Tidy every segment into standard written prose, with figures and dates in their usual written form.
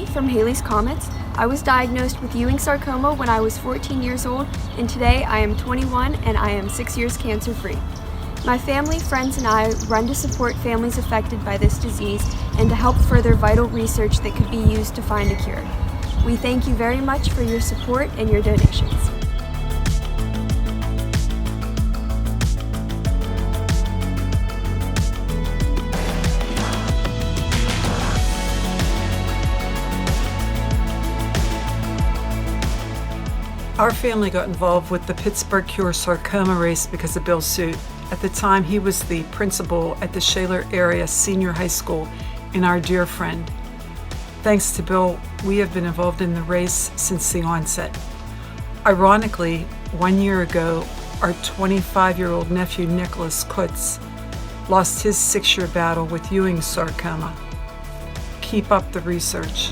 from Hailey's Comets. I was diagnosed with Ewing sarcoma when I was 14 years old, and today I am 21 and I am 6 years cancer-free. My family, friends, and I run to support families affected by this disease and to help further vital research that could be used to find a cure. We thank you very much for your support and your donations. Our family got involved with the Pittsburgh Cure Sarcoma race because of Bill's suit. At the time, he was the principal at the Shaler Area Senior High School and our dear friend. Thanks to Bill, we have been involved in the race since the onset. Ironically, 1 year ago, our 25-year-old nephew, Nicholas Kutz, lost his 6-year battle with Ewing sarcoma. Keep up the research.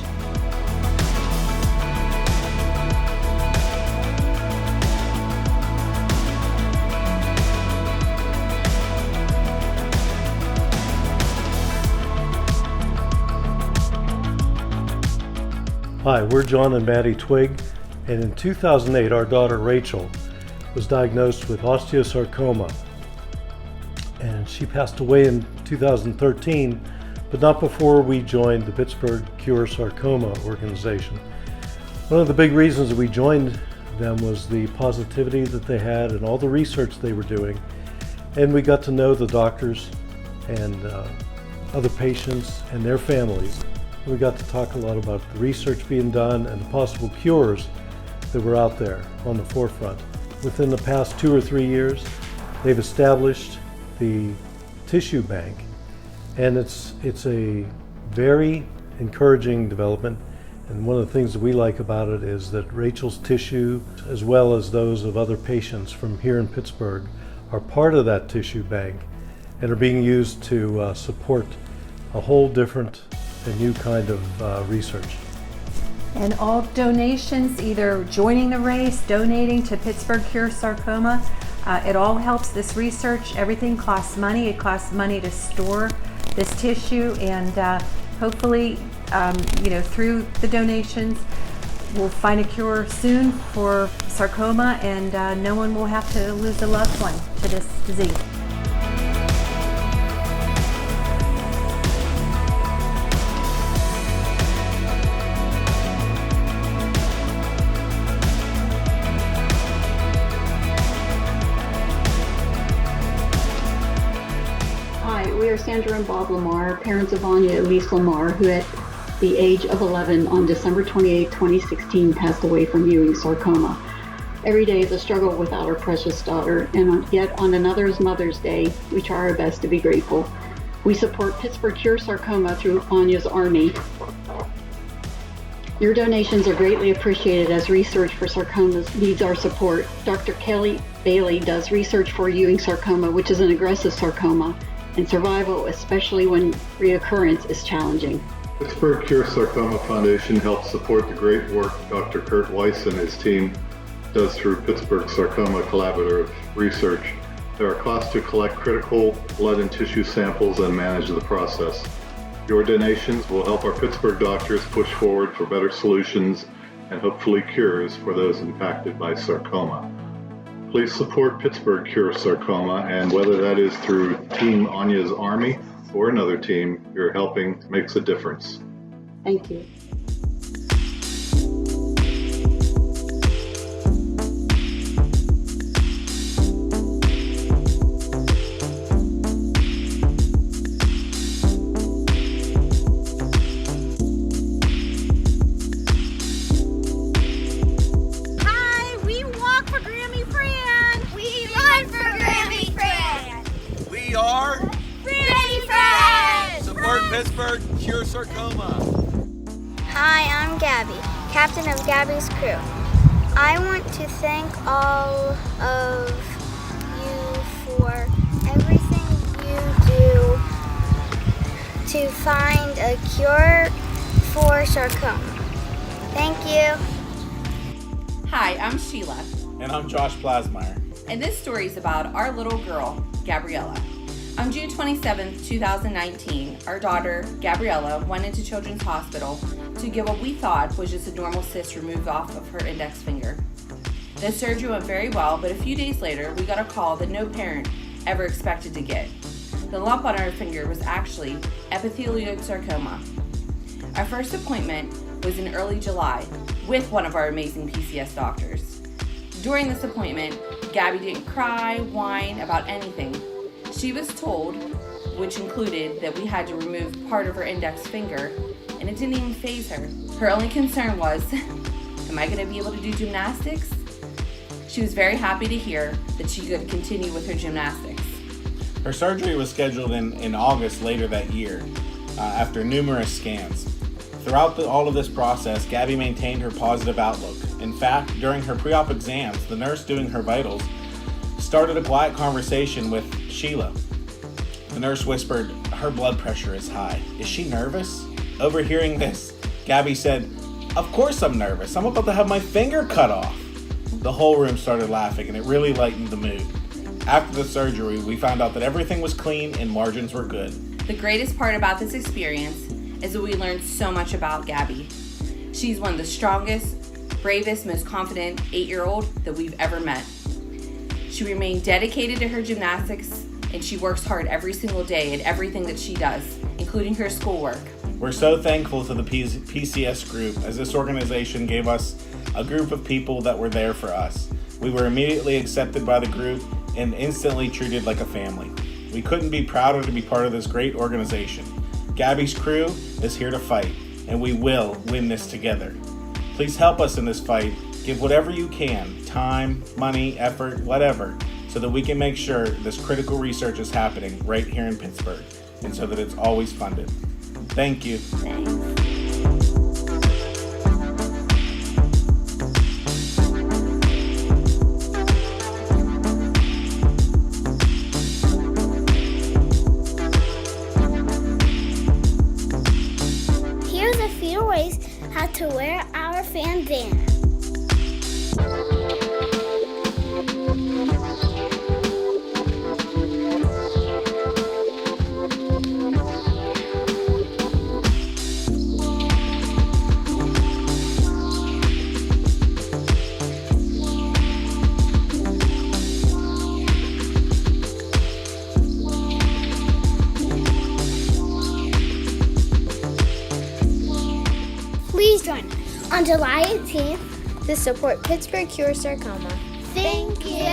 Hi, we're John and Maddie Twigg, and in 2008 our daughter Rachel was diagnosed with osteosarcoma, and she passed away in 2013, but not before we joined the Pittsburgh Cure Sarcoma organization. One of the big reasons we joined them was the positivity that they had and all the research they were doing, and we got to know the doctors and other patients and their families. We got to talk a lot about the research being done and the possible cures that were out there on the forefront. Within the past 2 or 3 years, they've established the tissue bank, and it's a very encouraging development. And one of the things that we like about it is that Rachel's tissue, as well as those of other patients from here in Pittsburgh, are part of that tissue bank and are being used to support a whole different a new kind of research. And all donations, either joining the race, donating to Pittsburgh Cure Sarcoma, it all helps this research. Everything costs money. It costs money to store this tissue, and hopefully, through the donations, we'll find a cure soon for sarcoma, and no one will have to lose a loved one to this disease. We are Sandra and Bob LaMar, parents of Anya and LaMar, who at the age of 11 on December 28, 2016, passed away from Ewing sarcoma. Every day is a struggle without our precious daughter, and yet on another's Mother's Day, we try our best to be grateful. We support Pittsburgh Cure Sarcoma through Anya's Army. Your donations are greatly appreciated as research for sarcomas needs our support. Dr. Kelly Bailey does research for Ewing sarcoma, which is an aggressive sarcoma, and survival, especially when reoccurrence, is challenging. Pittsburgh Cure Sarcoma Foundation helps support the great work Dr. Kurt Weiss and his team does through Pittsburgh Sarcoma Collaborative Research. There are costs to collect critical blood and tissue samples and manage the process. Your donations will help our Pittsburgh doctors push forward for better solutions and hopefully cures for those impacted by sarcoma. Please support Pittsburgh Cure Sarcoma, and whether that is through Team Anya's Army or another team, your helping makes a difference. Thank you. Pittsburgh Cure Sarcoma. Hi, I'm Gabbi, captain of Gabbi's crew. I want to thank all of you for everything you do to find a cure for sarcoma. Thank you. Hi, I'm Sheila. And I'm Josh Plasmeyer. And this story is about our little girl, Gabriella. On June 27, 2019, our daughter, Gabriella, went into Children's Hospital to get what we thought was just a normal cyst removed off of her index finger. The surgery went very well, but a few days later, we got a call that no parent ever expected to get. The lump on our finger was actually epithelioid sarcoma. Our first appointment was in early July with one of our amazing PCS doctors. During this appointment, Gabbi didn't cry, whine about anything. She was told, which included that we had to remove part of her index finger, and it didn't even faze her. Her only concern was, am I going to be able to do gymnastics? She was very happy to hear that she could continue with her gymnastics. Her surgery was scheduled in August later that year, after numerous scans. Throughout all of this process, Gabbi maintained her positive outlook. In fact, during her pre-op exams, the nurse doing her vitals started a quiet conversation with Sheila. The nurse whispered, "Her blood pressure is high. Is she nervous?" Overhearing this, Gabbi said, "Of course I'm nervous. I'm about to have my finger cut off." The whole room started laughing, and it really lightened the mood. After the surgery, we found out that everything was clean and margins were good. The greatest part about this experience is that we learned so much about Gabbi. She's one of the strongest, bravest, most confident 8-year-old that we've ever met. She remained dedicated to her gymnastics, and she works hard every single day at everything that she does, including her schoolwork. We're so thankful to the PCS group, as this organization gave us a group of people that were there for us. We were immediately accepted by the group and instantly treated like a family. We couldn't be prouder to be part of this great organization. Gabbi's crew is here to fight, and we will win this together. Please help us in this fight. Give whatever you can, time, money, effort, whatever, so that we can make sure this critical research is happening right here in Pittsburgh, and so that it's always funded. Thank you. Thanks. Here's a few ways how to wear our bandana. Please join us on July 18th to support Pittsburgh Cure Sarcoma. Thank you.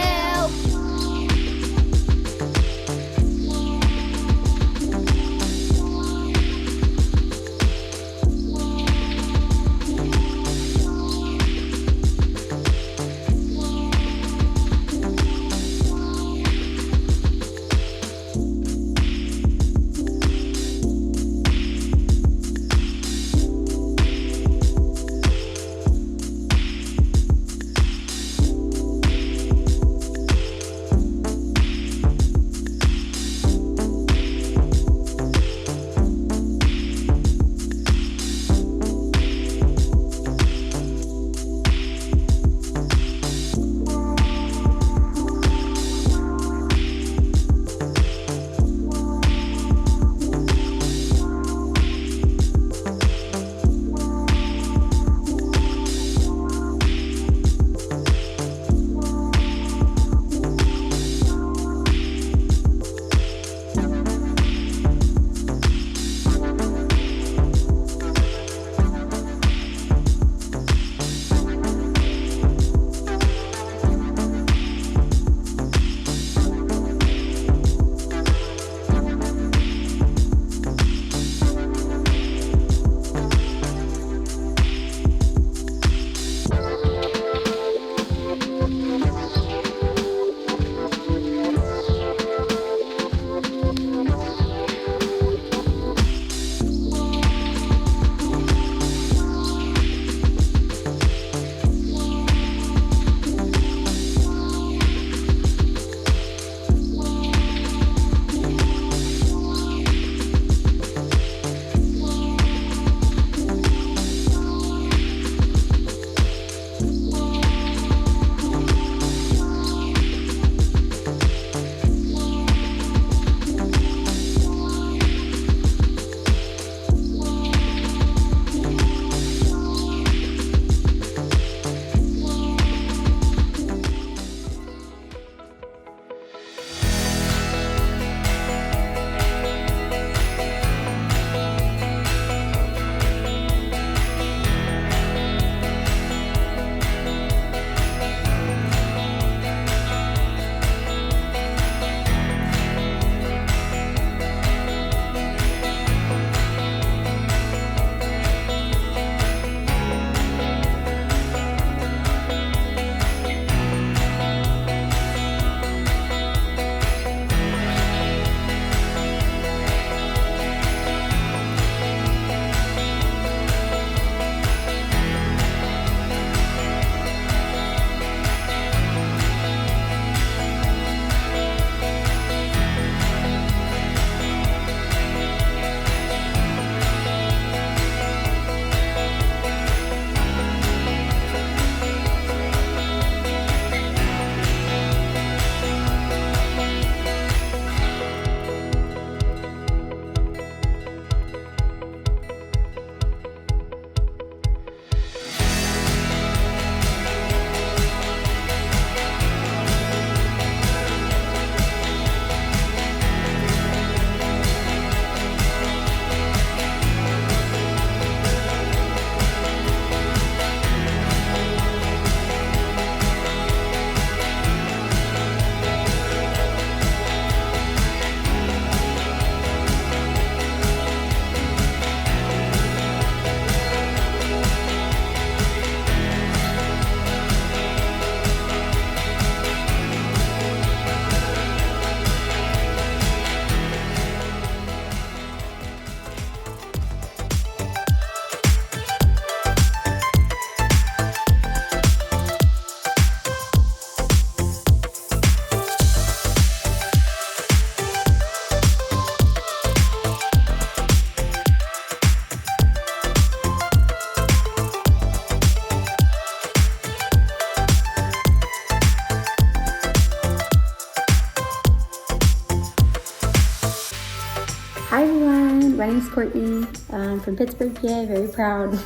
my name's Courtney. I'm from Pittsburgh, PA, very proud.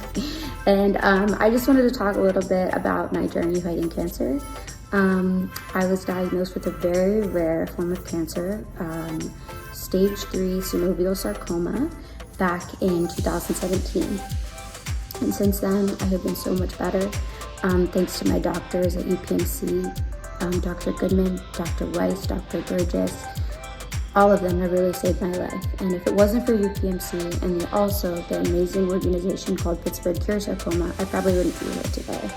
And I just wanted to talk a little bit about my journey fighting cancer. I was diagnosed with a very rare form of cancer, stage 3 synovial sarcoma, back in 2017. And since then, I have been so much better, thanks to my doctors at UPMC, Dr. Goodman, Dr. Weiss, Dr. Burgess. All of them have really saved my life. And if it wasn't for UPMC and also the amazing organization called Pittsburgh Cure Sarcoma, I probably wouldn't be here today.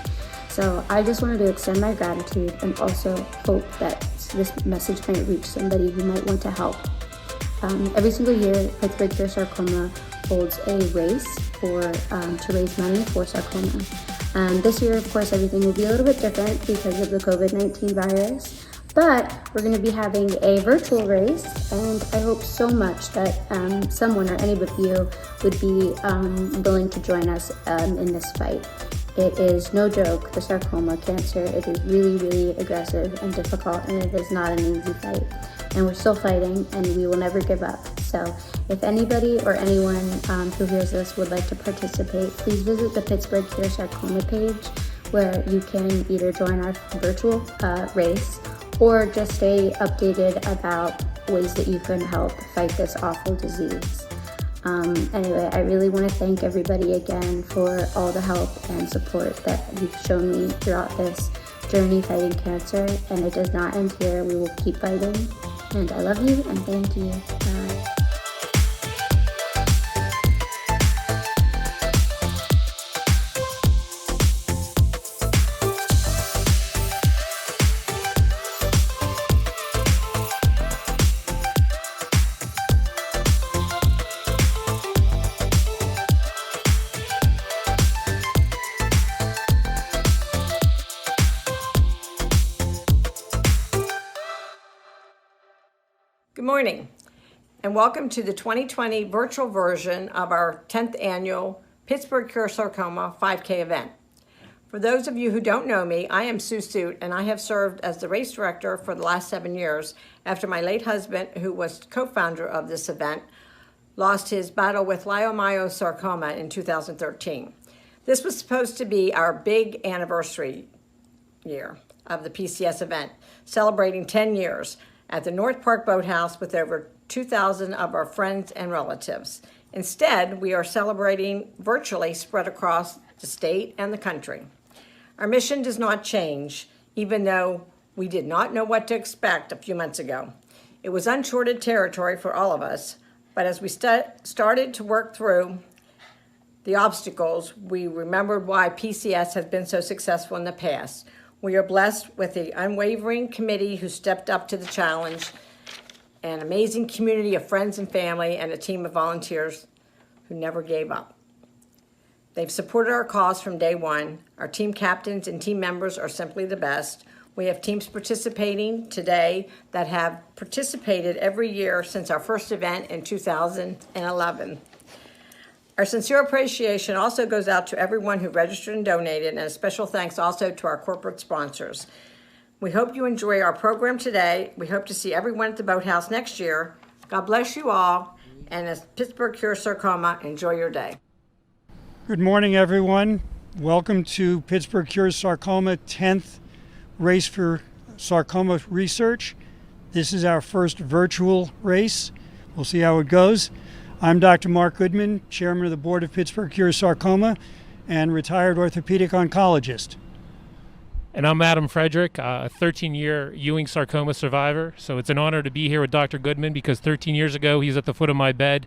So I just wanted to extend my gratitude and also hope that this message might reach somebody who might want to help. Every single year, Pittsburgh Cure Sarcoma holds a race to raise money for sarcoma. This year, of course, everything will be a little bit different because of the COVID-19 virus, but we're going to be having a virtual race, and I hope so much that someone or any of you would be willing to join us in this fight. It is no joke, the sarcoma cancer. It is really, really aggressive and difficult, and it is not an easy fight. And we're still fighting, and we will never give up. So if anybody or anyone who hears this would like to participate, please visit the Pittsburgh Cure Sarcoma page, where you can either join our virtual race or just stay updated about ways that you can help fight this awful disease. Anyway, I really want to thank everybody again for all the help and support that you've shown me throughout this journey fighting cancer, and it does not end here. We will keep fighting, and I love you and thank you. Bye. Good morning, and welcome to the 2020 virtual version of our 10th annual Pittsburgh Cure Sarcoma 5K event. For those of you who don't know me, I am Sue Suit, and I have served as the race director for the last 7 years after my late husband, who was co-founder of this event, lost his battle with leiomyosarcoma in 2013. This was supposed to be our big anniversary year of the PCS event, celebrating 10 years. At the North Park Boathouse with over 2,000 of our friends and relatives. Instead, we are celebrating virtually spread across the state and the country. Our mission does not change, even though we did not know what to expect a few months ago. It was uncharted territory for all of us, but as we started to work through the obstacles, we remembered why PCS has been so successful in the past. We are blessed with the unwavering committee who stepped up to the challenge, an amazing community of friends and family, and a team of volunteers who never gave up. They've supported our cause from day one. Our team captains and team members are simply the best. We have teams participating today that have participated every year since our first event in 2011. Our sincere appreciation also goes out to everyone who registered and donated, and a special thanks also to our corporate sponsors. We hope you enjoy our program today. We hope to see everyone at the Boathouse next year. God bless you all, and as Pittsburgh Cure Sarcoma, enjoy your day. Good morning, everyone. Welcome to Pittsburgh Cure Sarcoma 10th Race for Sarcoma Research. This is our first virtual race. We'll see how it goes. I'm Dr. Mark Goodman, Chairman of the Board of Pittsburgh Cure Sarcoma and retired orthopedic oncologist. And I'm Jacob Frederick, a 13-year Ewing sarcoma survivor. So it's an honor to be here with Dr. Goodman because 13 years ago he was at the foot of my bed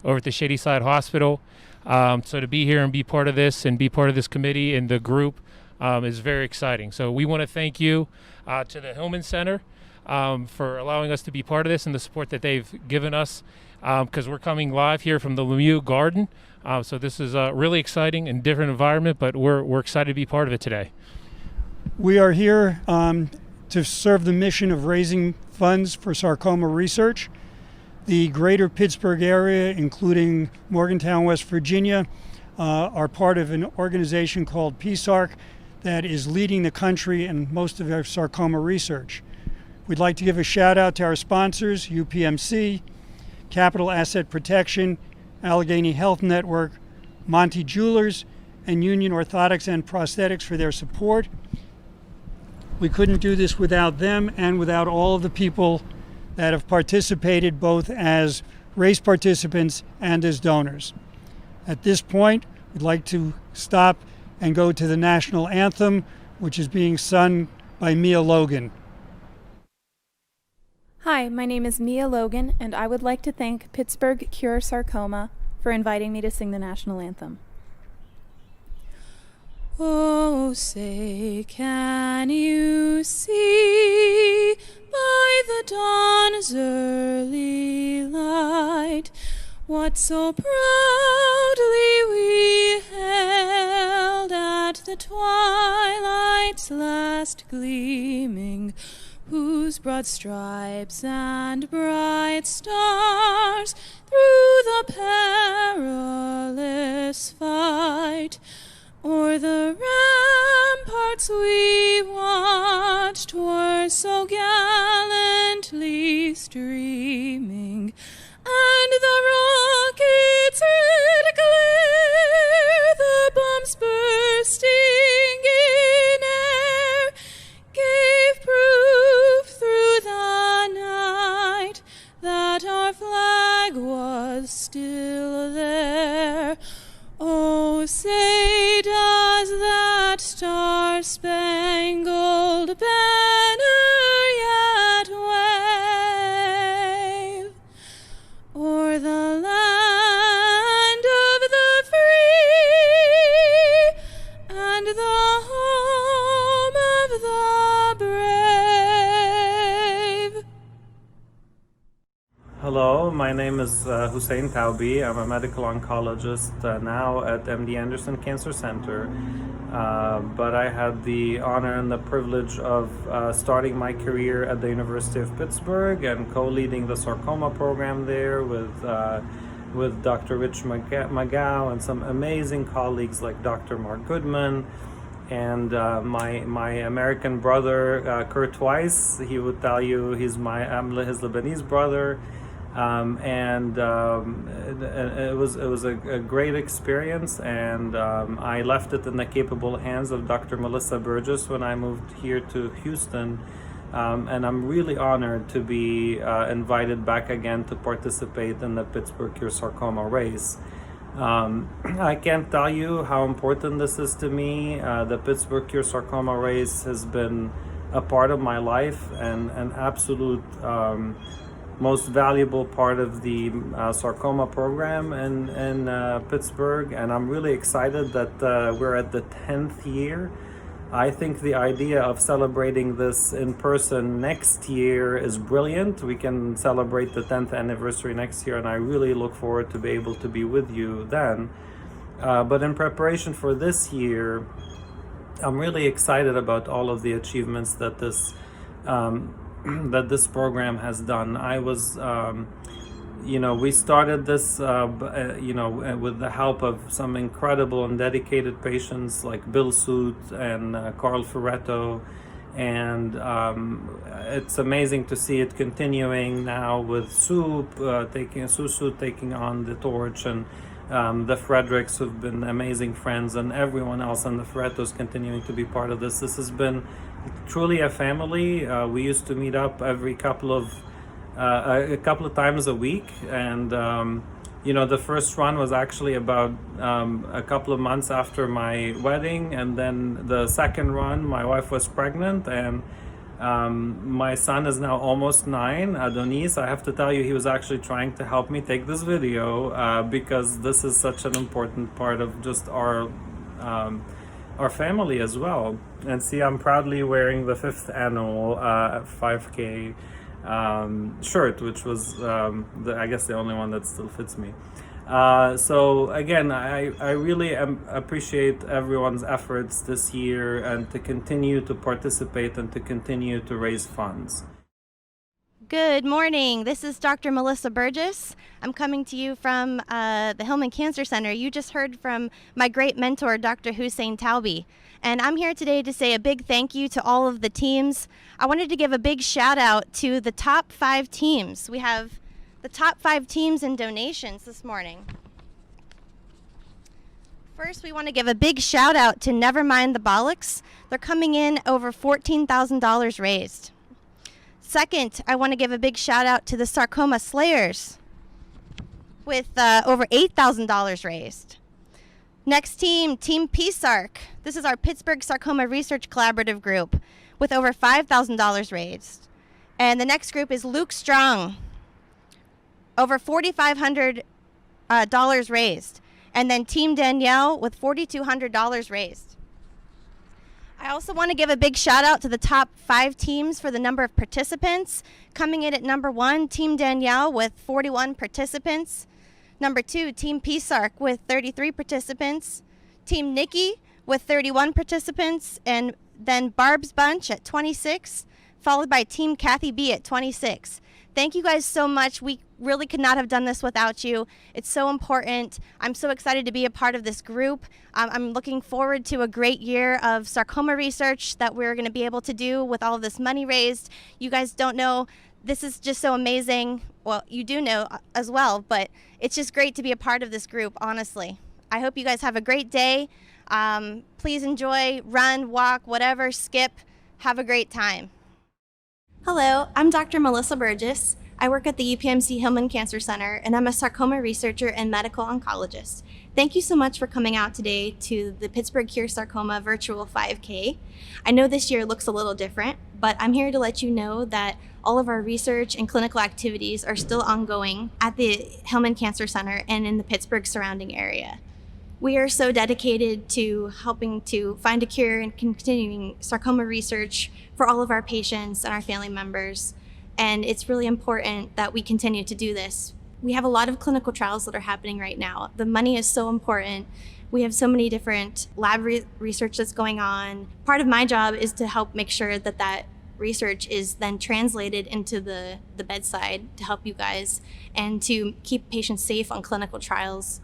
over at the Shadyside Hospital. So to be here and be part of this and be part of this committee and the group is very exciting. So we want to thank you to the Hillman Center for allowing us to be part of this and the support that they've given us. Because we're coming live here from the Lemieux Garden. So this is a really exciting and different environment, but we're excited to be part of it today. We are here to serve the mission of raising funds for sarcoma research. The greater Pittsburgh area, including Morgantown, West Virginia, are part of an organization called PSARC that is leading the country in most of our sarcoma research. We'd like to give a shout out to our sponsors, UPMC, Capital Asset Protection, Allegheny Health Network, Monty Jewelers, and Union Orthotics and Prosthetics for their support. We couldn't do this without them and without all of the people that have participated both as race participants and as donors. At this point, we'd like to stop and go to the national anthem, which is being sung by Mia Logan. Hi, my name is Mia Logan, and I would like to thank Pittsburgh Cure Sarcoma for inviting me to sing the national anthem. Oh, say, can you see by the dawn's early light what so proudly we held at the twilight's last gleaming, whose broad stripes and bright stars through the perilous fight o'er the ramparts we watched were so gallantly streaming, and the rockets' red glare, the bombs bursting in air, gave proof through the night that our flag was still there. Oh, say does that star-spangled banner yet wave o'er the land of the free and the home of the brave? Hello, my name is Hussein Tawbi. I'm a medical oncologist now at MD Anderson Cancer Center, but I had the honor and the privilege of starting my career at the University of Pittsburgh and co-leading the sarcoma program there with Dr. Rich McGow and some amazing colleagues like Dr. Mark Goodman and my American brother Kurt Weiss. He would tell you I'm his Lebanese brother. It was a great experience, and I left it in the capable hands of Dr. Melissa Burgess when I moved here to Houston, and I'm really honored to be invited back again to participate in the Pittsburgh Cure Sarcoma race. I can't tell you how important this is to me. The Pittsburgh Cure Sarcoma race has been a part of my life and an absolute most valuable part of the sarcoma program in Pittsburgh, and I'm really excited that we're at the 10th year. I think the idea of celebrating this in person next year is brilliant. We can celebrate the 10th anniversary next year, and I really look forward to be able to be with you then. But in preparation for this year, I'm really excited about all of the achievements that this program has done. I was, we started this, with the help of some incredible and dedicated patients like Bill Soot and Carl Ferretto, and it's amazing to see it continuing now with Sue taking on the torch, and the Fredericks, who've been amazing friends, and everyone else, and the Ferrettos continuing to be part of this. This has been truly a family. We used to meet up every couple of times a week, and the first run was actually about a couple of months after my wedding, and then the second run, my wife was pregnant, and my son is now almost 9, Adonis. I have to tell you, he was actually trying to help me take this video because this is such an important part of just our family as well. And see, I'm proudly wearing the 5th annual 5K shirt, which was I guess the only one that still fits me. So again, I really appreciate everyone's efforts this year, and to continue to participate and to continue to raise funds. Good morning. This is Dr. Melissa Burgess. I'm coming to you from the Hillman Cancer Center. You just heard from my great mentor, Dr. Hussein Tawbi. And I'm here today to say a big thank you to all of the teams. I wanted to give a big shout out to the top 5 teams. We have the top 5 teams in donations this morning. First, we want to give a big shout out to Nevermind the Bollocks. They're coming in over $14,000 raised. Second, I want to give a big shout out to the Sarcoma Slayers with over $8,000 raised. Next team, Team PSARC. This is our Pittsburgh Sarcoma Research Collaborative group with over $5,000 raised. And the next group is Luke Strong, over $4,500 raised. And then Team Danielle with $4,200 raised. I also want to give a big shout out to the top 5 teams for the number of participants. Coming in at number 1, Team Danielle with 41 participants. Number 2, Team PSARC with 33 participants. Team Nikki with 31 participants. And then Barb's Bunch at 26, followed by Team Kathy B at 26. Thank you guys so much. We really could not have done this without you. It's so important. I'm so excited to be a part of this group. I'm looking forward to a great year of sarcoma research that we're going to be able to do with all of this money raised. You guys don't know, this is just so amazing. Well, you do know as well, but it's just great to be a part of this group, honestly. I hope you guys have a great day. Please enjoy, run, walk, whatever, skip. Have a great time. Hello, I'm Dr. Melissa Burgess. I work at the UPMC Hillman Cancer Center, and I'm a sarcoma researcher and medical oncologist. Thank you so much for coming out today to the Pittsburgh Cure Sarcoma virtual 5K. I know this year looks a little different, but I'm here to let you know that all of our research and clinical activities are still ongoing at the Hillman Cancer Center and in the Pittsburgh surrounding area. We are so dedicated to helping to find a cure and continuing sarcoma research for all of our patients and our family members. And it's really important that we continue to do this. We have a lot of clinical trials that are happening right now. The money is so important. We have so many different lab research that's going on. Part of my job is to help make sure that that research is then translated into the bedside to help you guys and to keep patients safe on clinical trials.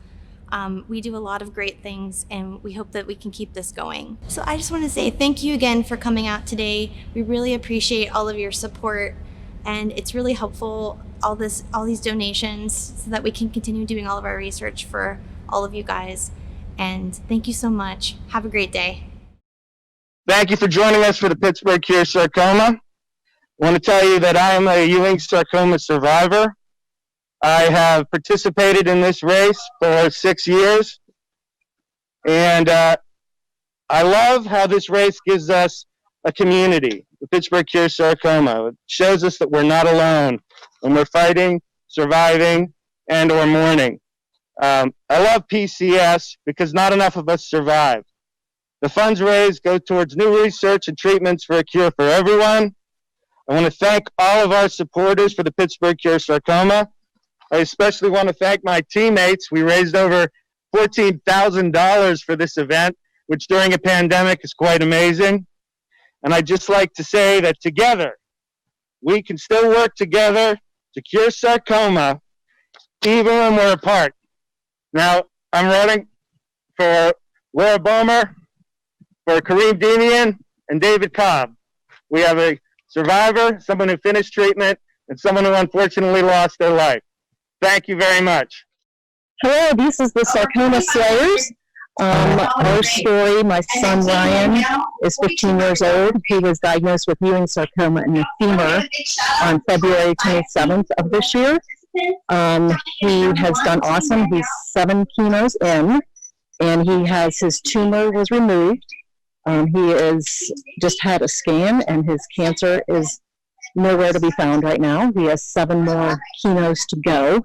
We do a lot of great things, and we hope that we can keep this going. So I just want to say thank you again for coming out today. We really appreciate all of your support, and it's really helpful, all these donations, so that we can continue doing all of our research for all of you guys. And thank you so much. Have a great day. Thank you for joining us for the Pittsburgh Cure Sarcoma. I want to tell you that I am a Ewing sarcoma survivor. I have participated in this race for 6 years, and I love how this race gives us a community, the Pittsburgh Cure Sarcoma. It shows us that we're not alone when we're fighting, surviving, and or mourning. I love PCS because not enough of us survive. The funds raised go towards new research and treatments for a cure for everyone. I want to thank all of our supporters for the Pittsburgh Cure Sarcoma. I especially want to thank my teammates. We raised over $14,000 for this event, which during a pandemic is quite amazing. And I'd just like to say that together, we can still work together to cure sarcoma, even when we're apart. Now, I'm running for Laura Bomer, for Kareem Demian, and David Cobb. We have a survivor, someone who finished treatment, and someone who unfortunately lost their life. Thank you very much. Hello, this is the Sarcoma Slayers. Our story, my son Ryan is 15 years old. He was diagnosed with Ewing sarcoma in the femur on February 27th of this year. He has done awesome. He's 7 chemos in, and his tumor was removed. He is just had a scan, and his cancer is nowhere to be found right now. He has 7 more chenos to go.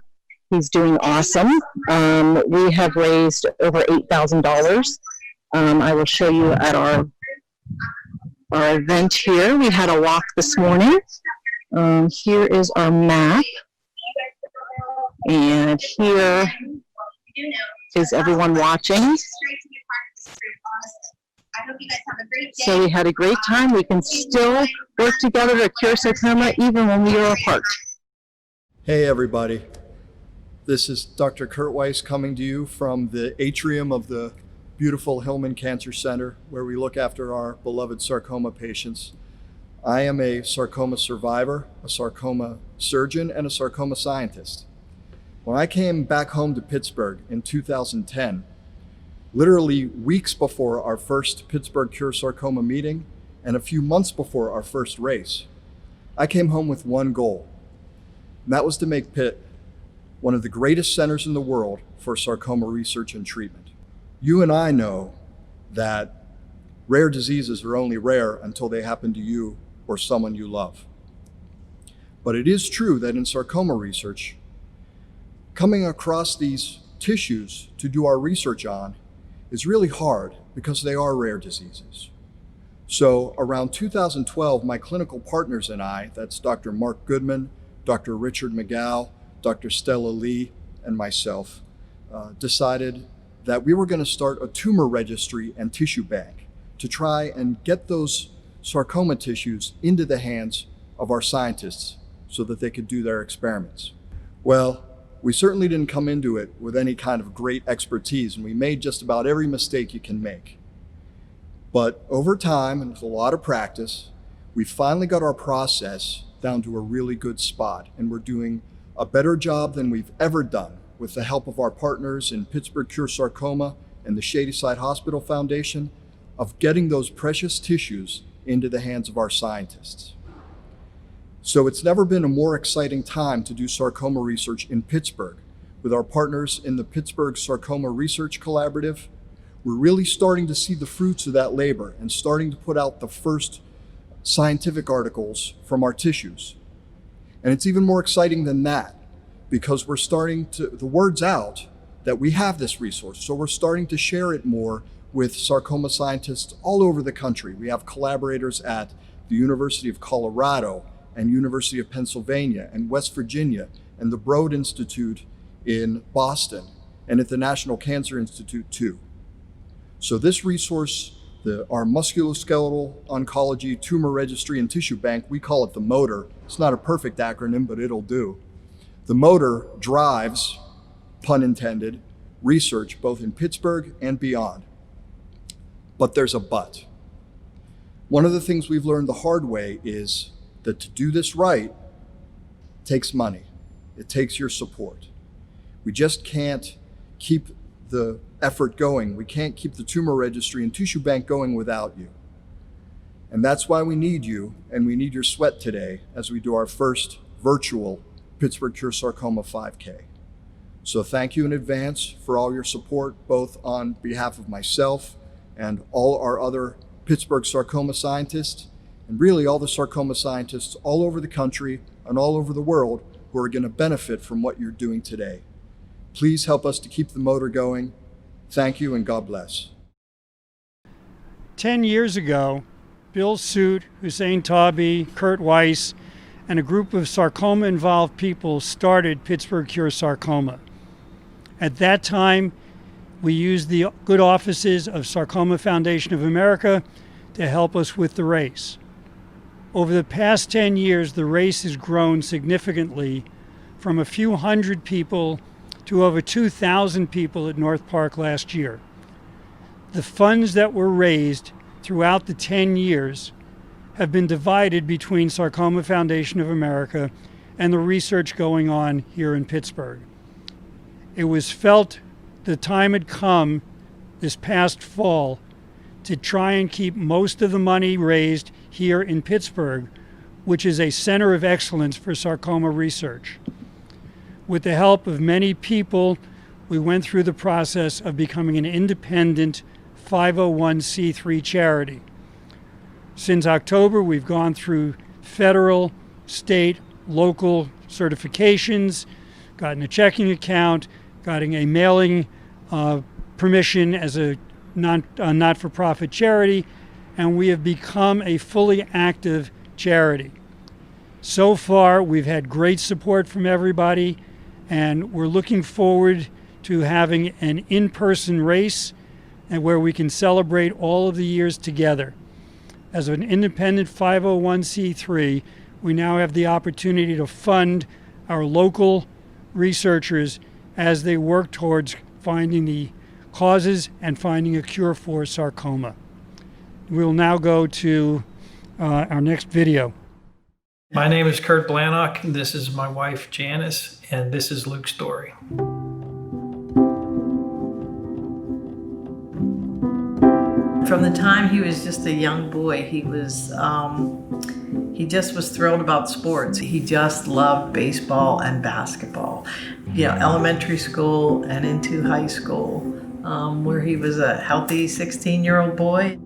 He's doing awesome. We have raised over $8,000. I will show you at our event here. We had a walk this morning. Here is our map. And here is everyone watching. So we had a great time. We can still work together to cure sarcoma even when we are apart. Hey everybody. This is Dr. Kurt Weiss coming to you from the atrium of the beautiful Hillman Cancer Center, where we look after our beloved sarcoma patients. I am a sarcoma survivor, a sarcoma surgeon, and a sarcoma scientist. When I came back home to Pittsburgh in 2010, Literally weeks before our first Pittsburgh Cure Sarcoma meeting and a few months before our first race, I came home with one goal, and that was to make Pitt one of the greatest centers in the world for sarcoma research and treatment. You and I know that rare diseases are only rare until they happen to you or someone you love. But it is true that in sarcoma research, coming across these tissues to do our research on is really hard because they are rare diseases. So around 2012, my clinical partners and I, that's Dr. Mark Goodman, Dr. Richard McGow, Dr. Stella Lee, and myself, decided that we were going to start a tumor registry and tissue bank to try and get those sarcoma tissues into the hands of our scientists so that they could do their experiments. Well, we certainly didn't come into it with any kind of great expertise, and we made just about every mistake you can make. But over time, and with a lot of practice, we finally got our process down to a really good spot, and we're doing a better job than we've ever done with the help of our partners in Pittsburgh Cure Sarcoma and the Shadyside Hospital Foundation of getting those precious tissues into the hands of our scientists. So it's never been a more exciting time to do sarcoma research in Pittsburgh. With our partners in the Pittsburgh Sarcoma Research Collaborative, we're really starting to see the fruits of that labor and starting to put out the first scientific articles from our tissues. And it's even more exciting than that, because we're starting to, the word's out that we have this resource, so we're starting to share it more with sarcoma scientists all over the country. We have collaborators at the University of Colorado and University of Pennsylvania and West Virginia and the Broad Institute in Boston and at the National Cancer Institute too. So this resource, our musculoskeletal oncology tumor registry and tissue bank, we call it the MOTOR. It's not a perfect acronym, but it'll do. The MOTOR drives, pun intended, research both in Pittsburgh and beyond. But there's a but. One of the things we've learned the hard way is that to do this right takes money. It takes your support. We just can't keep the effort going. We can't keep the tumor registry and tissue bank going without you. And that's why we need you, and we need your sweat today as we do our first virtual Pittsburgh Cure Sarcoma 5K. So thank you in advance for all your support, both on behalf of myself and all our other Pittsburgh sarcoma scientists, and really all the sarcoma scientists all over the country and all over the world who are going to benefit from what you're doing today. Please help us to keep the motor going. Thank you and God bless. 10 years ago, Bill Suit, Hussein Tawbi, Kurt Weiss, and a group of sarcoma-involved people started Pittsburgh Cure Sarcoma. At that time, we used the good offices of Sarcoma Foundation of America to help us with the race. Over the past 10 years, the race has grown significantly from a few hundred people to over 2,000 people at North Park last year. The funds that were raised throughout the 10 years have been divided between Sarcoma Foundation of America and the research going on here in Pittsburgh. It was felt the time had come this past fall to try and keep most of the money raised here in Pittsburgh, which is a center of excellence for sarcoma research. With the help of many people, we went through the process of becoming an independent 501c3 charity. Since October, we've gone through federal, state, local certifications, gotten a checking account, gotten a mailing permission as a not-for-profit charity, and we have become a fully active charity. So far, we've had great support from everybody, and we're looking forward to having an in-person race and where we can celebrate all of the years together. As an independent 501c3, we now have the opportunity to fund our local researchers as they work towards finding the causes and finding a cure for sarcoma. We'll now go to our next video. My name is Kurt Blannock. This is my wife Janice, and this is Luke's story. From the time he was just a young boy, he just was thrilled about sports. He just loved baseball and basketball. Elementary school and into high school, where he was a healthy 16-year-old boy.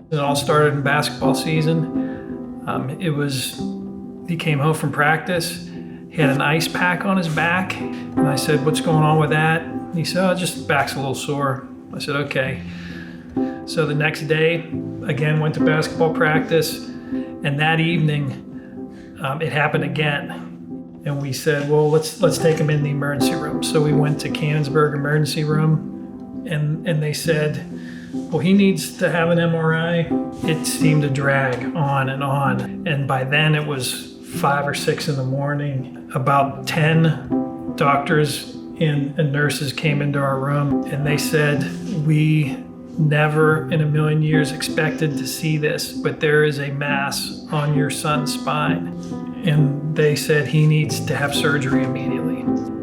It all started in basketball season. He came home from practice. He had an ice pack on his back. And I said, "What's going on with that?" He said, "Oh, just back's a little sore." I said, "Okay." So the next day, again, went to basketball practice. And that evening, it happened again. And we said, well, let's take him in the emergency room. So we went to Canonsburg emergency room, and they said, well, he needs to have an MRI. It seemed to drag on. And by then it was 5 or 6 in the morning. About 10 doctors and nurses came into our room, and they said, we never in a million years expected to see this, but there is a mass on your son's spine. And they said he needs to have surgery immediately.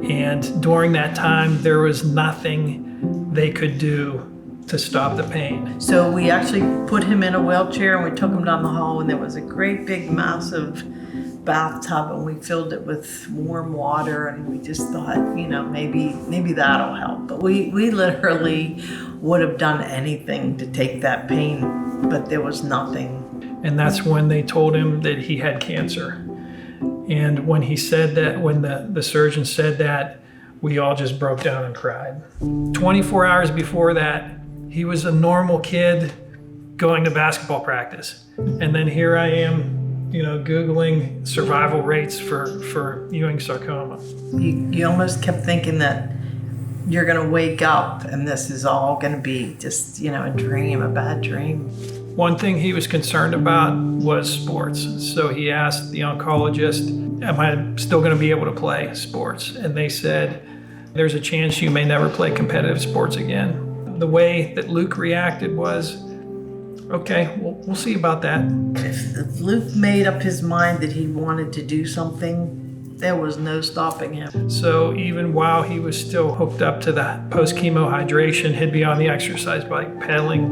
And during that time, there was nothing they could do to stop the pain. So we actually put him in a wheelchair and we took him down the hall, and there was a great big massive bathtub, and we filled it with warm water, and we just thought, maybe that'll help. But we literally would have done anything to take that pain, but there was nothing. And that's when they told him that he had cancer. And when he said that, when the surgeon said that, we all just broke down and cried. 24 hours before that, he was a normal kid going to basketball practice. And then here I am, Googling survival rates for Ewing sarcoma. You almost kept thinking that you're gonna wake up and this is all gonna be just, a dream, a bad dream. One thing he was concerned about was sports. So he asked the oncologist, am I still gonna be able to play sports? And they said, there's a chance you may never play competitive sports again. The way that Luke reacted was, okay, we'll see about that. If Luke made up his mind that he wanted to do something, there was no stopping him. So even while he was still hooked up to the post-chemo hydration, he'd be on the exercise bike, pedaling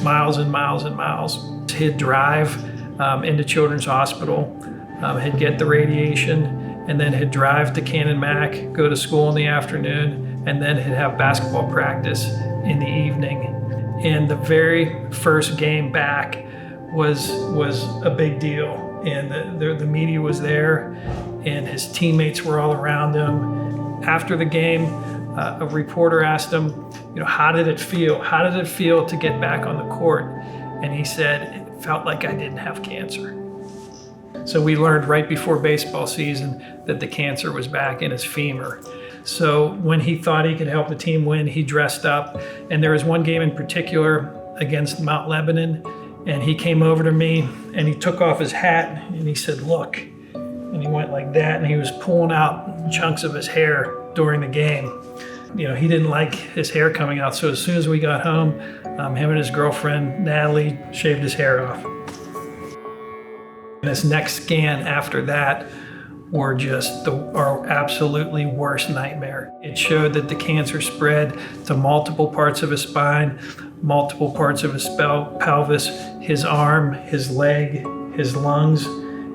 miles and miles and miles. He'd drive into Children's Hospital, he'd get the radiation, and then he'd drive to Cannon Mac, go to school in the afternoon, and then he'd have basketball practice in the evening. And the very first game back was a big deal. And the media was there, and his teammates were all around him. After the game, a reporter asked him, how did it feel? How did it feel to get back on the court? And he said, it felt like I didn't have cancer. So we learned right before baseball season that the cancer was back in his femur. So when he thought he could help the team win, he dressed up. And there was one game in particular against Mount Lebanon, and he came over to me and he took off his hat and he said, look. And he went like that, and he was pulling out chunks of his hair during the game. He didn't like his hair coming out. So as soon as we got home, him and his girlfriend, Natalie, shaved his hair off. And his next scan after that were just our absolutely worst nightmare. It showed that the cancer spread to multiple parts of his spine, multiple parts of his pelvis, his arm, his leg, his lungs.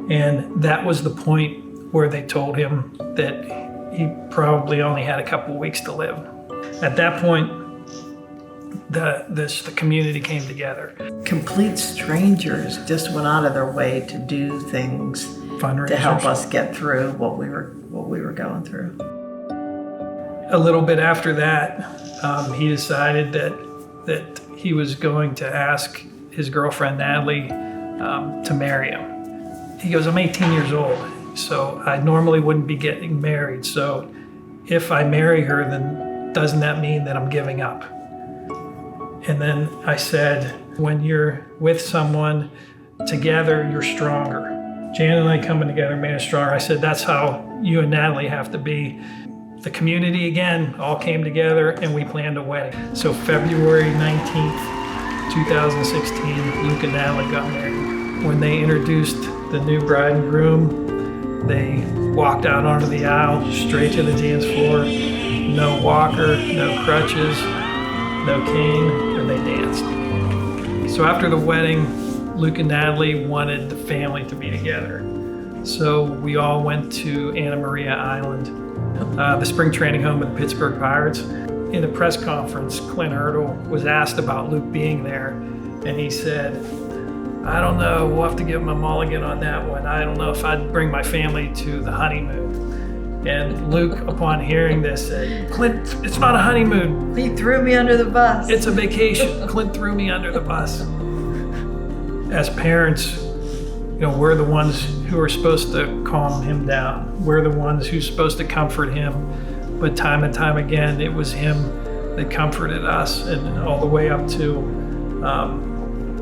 And that was the point where they told him that he probably only had a couple weeks to live. At that point, the community came together. Complete strangers just went out of their way to do things to help us get through what we were going through. A little bit after that, he decided that he was going to ask his girlfriend Natalie to marry him. He goes, I'm 18 years old, so I normally wouldn't be getting married. So if I marry her, then doesn't that mean that I'm giving up? And then I said, when you're with someone together, you're stronger. Jan and I coming together made us stronger. I said, that's how you and Natalie have to be. The community, again, all came together and we planned a wedding. So February 19th, 2016, Luke and Natalie got married. When they introduced the new bride and groom, they walked out onto the aisle, straight to the dance floor. No walker, no crutches, no cane, and they danced. So after the wedding, Luke and Natalie wanted the family to be together. So we all went to Anna Maria Island, the spring training home of the Pittsburgh Pirates. In the press conference, Clint Hurdle was asked about Luke being there, and he said, I don't know, we'll have to give him a mulligan on that one. I don't know if I'd bring my family to the honeymoon. And Luke, upon hearing this, said, Clint, it's not a honeymoon. He threw me under the bus. It's a vacation. Clint threw me under the bus. As parents, we're the ones who are supposed to calm him down. We're the ones who's supposed to comfort him. But time and time again, it was him that comforted us, and all the way up to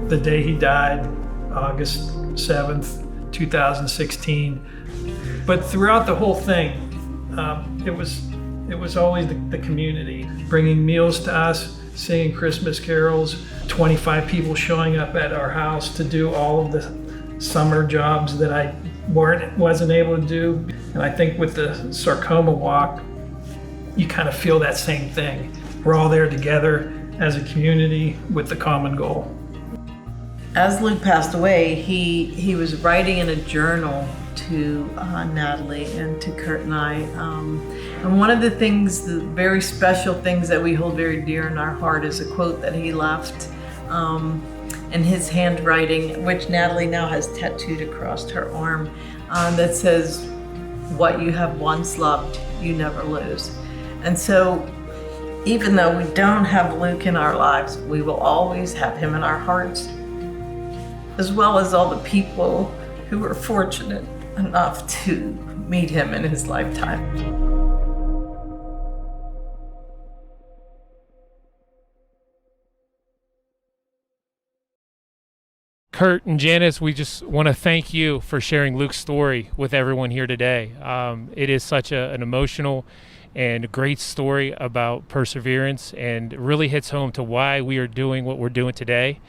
the day he died, August 7th, 2016. But throughout the whole thing, it was always the community bringing meals to us, singing Christmas carols, 25 people showing up at our house to do all of the summer jobs that I wasn't able to do. And I think with the sarcoma walk, you kind of feel that same thing. We're all there together as a community with the common goal. As Luke passed away, he was writing in a journal to Natalie and to Kurt and I. And one of the things, the very special things that we hold very dear in our heart is a quote that he left in his handwriting, which Natalie now has tattooed across her arm, that says, "What you have once loved, you never lose." And so, even though we don't have Luke in our lives, we will always have him in our hearts, as well as all the people who were fortunate enough to meet him in his lifetime. Kurt and Janice, we just want to thank you for sharing Luke's story with everyone here today. It is such an emotional and great story about perseverance, and really hits home to why we are doing what we're doing today.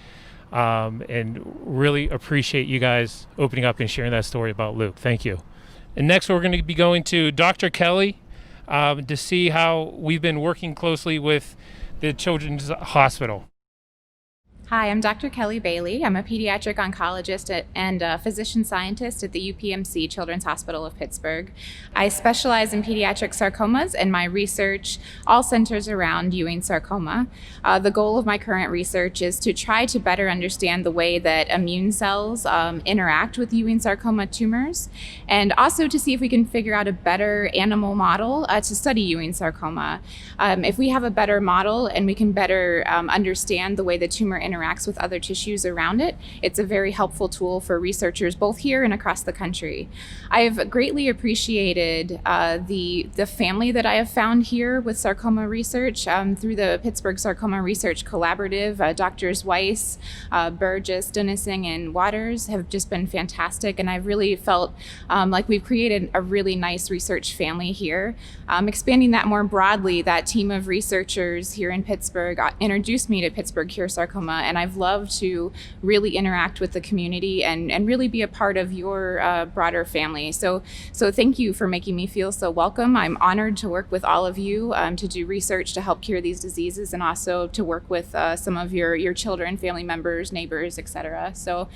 And really appreciate you guys opening up and sharing that story about Luke. Thank you. And next we're going to be going to Dr. Kelly to see how we've been working closely with the Children's Hospital. Hi, I'm Dr. Kelly Bailey. I'm a pediatric oncologist and a physician scientist at the UPMC Children's Hospital of Pittsburgh. I specialize in pediatric sarcomas, and my research all centers around Ewing sarcoma. The goal of my current research is to try to better understand the way that immune cells interact with Ewing sarcoma tumors, and also to see if we can figure out a better animal model to study Ewing sarcoma. If we have a better model and we can better understand the way the tumor interacts with other tissues around it, it's a very helpful tool for researchers both here and across the country. I have greatly appreciated the family that I have found here with sarcoma research through the Pittsburgh Sarcoma Research Collaborative. Doctors Weiss, Burgess, Dunising, and Waters have just been fantastic, and I've really felt like we've created a really nice research family here. Expanding that more broadly, that team of researchers here in Pittsburgh introduced me to Pittsburgh Cure Sarcoma, and I've loved to really interact with the community and really be a part of your broader family. So thank you for making me feel so welcome. I'm honored to work with all of you to do research to help cure these diseases, and also to work with some of your children, family members, neighbors, etc. So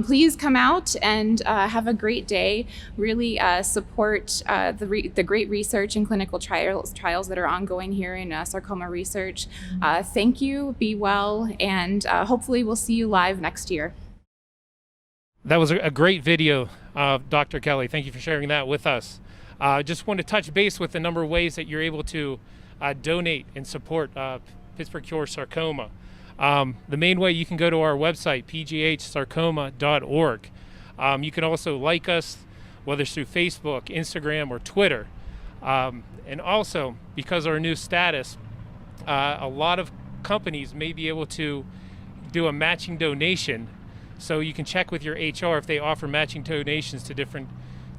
please come out and have a great day. Really support the great research and clinical trials that are ongoing here in sarcoma research. Thank you, be well, and hopefully we'll see you live next year. That was a great video, Dr. Kelly. Thank you for sharing that with us. Just want to touch base with the number of ways that you're able to donate and support Pittsburgh Cure Sarcoma. The main way, you can go to our website, pghsarcoma.org. You can also like us, whether it's through Facebook, Instagram, or Twitter. And also, because of our new status, a lot of companies may be able to do a matching donation, so you can check with your HR if they offer matching donations to different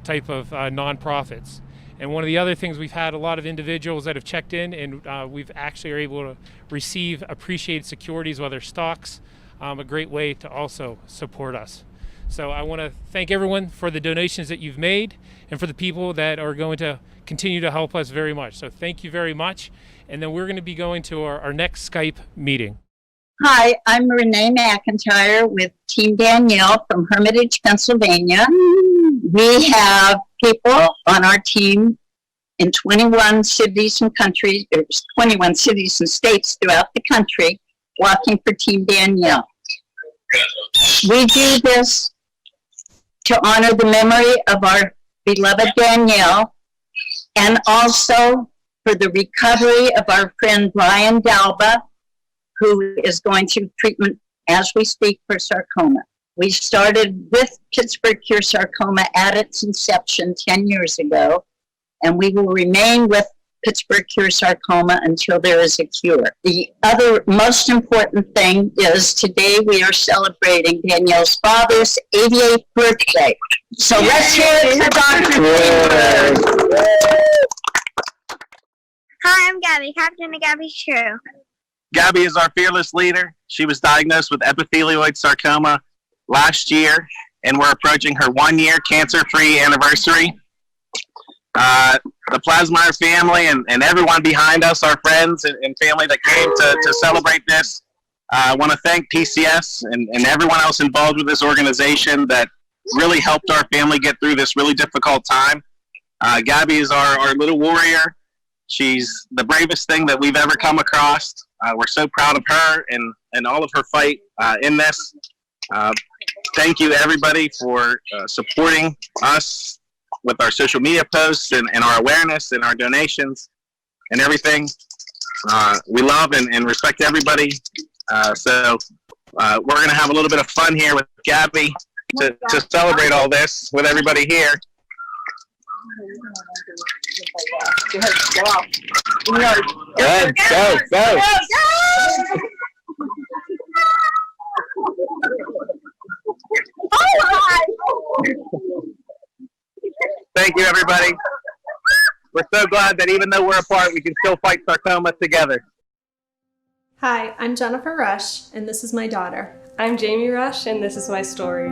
type of nonprofits. And one of the other things, we've had a lot of individuals that have checked in, and we've actually are able to receive appreciated securities, whether stocks, a great way to also support us. So I want to thank everyone for the donations that you've made, and for the people that are going to continue to help us very much. So thank you very much. And then we're going to be going to our next Skype meeting. Hi, I'm Renee McIntyre with Team Danielle from Hermitage, Pennsylvania. We have people on our team in 21 cities and countries, there's 21 cities and states throughout the country walking for Team Danielle. We do this to honor the memory of our beloved Danielle and also for the recovery of our friend Brian Dalba, who is going through treatment as we speak for sarcoma. We started with Pittsburgh Cure Sarcoma at its inception 10 years ago, and we will remain with Pittsburgh Cure Sarcoma until there is a cure. The other most important thing is today we are celebrating Danielle's father's 88th birthday. So let's hear it for Dr. Hi, I'm Gabbi, captain of Gabbi's crew. Gabbi is our fearless leader. She was diagnosed with epithelioid sarcoma last year, and we're approaching her 1-year cancer-free anniversary. The Plasmeyer family and everyone behind us, our friends and family that came to celebrate this, I want to thank PCS and everyone else involved with this organization that really helped our family get through this really difficult time. Gabbi is our little warrior. She's the bravest thing that we've ever come across. We're so proud of her and all of her fight in this. Thank you, everybody, for supporting us with our social media posts and our awareness and our donations and everything. We love and respect everybody. So we're going to have a little bit of fun here with Gabbi to celebrate all this with everybody here. Good, go. Thank you, everybody. We're so glad that even though we're apart, we can still fight sarcoma together. Hi, I'm Jennifer Rush, and this is my daughter. I'm Jamie Rush, and this is my story.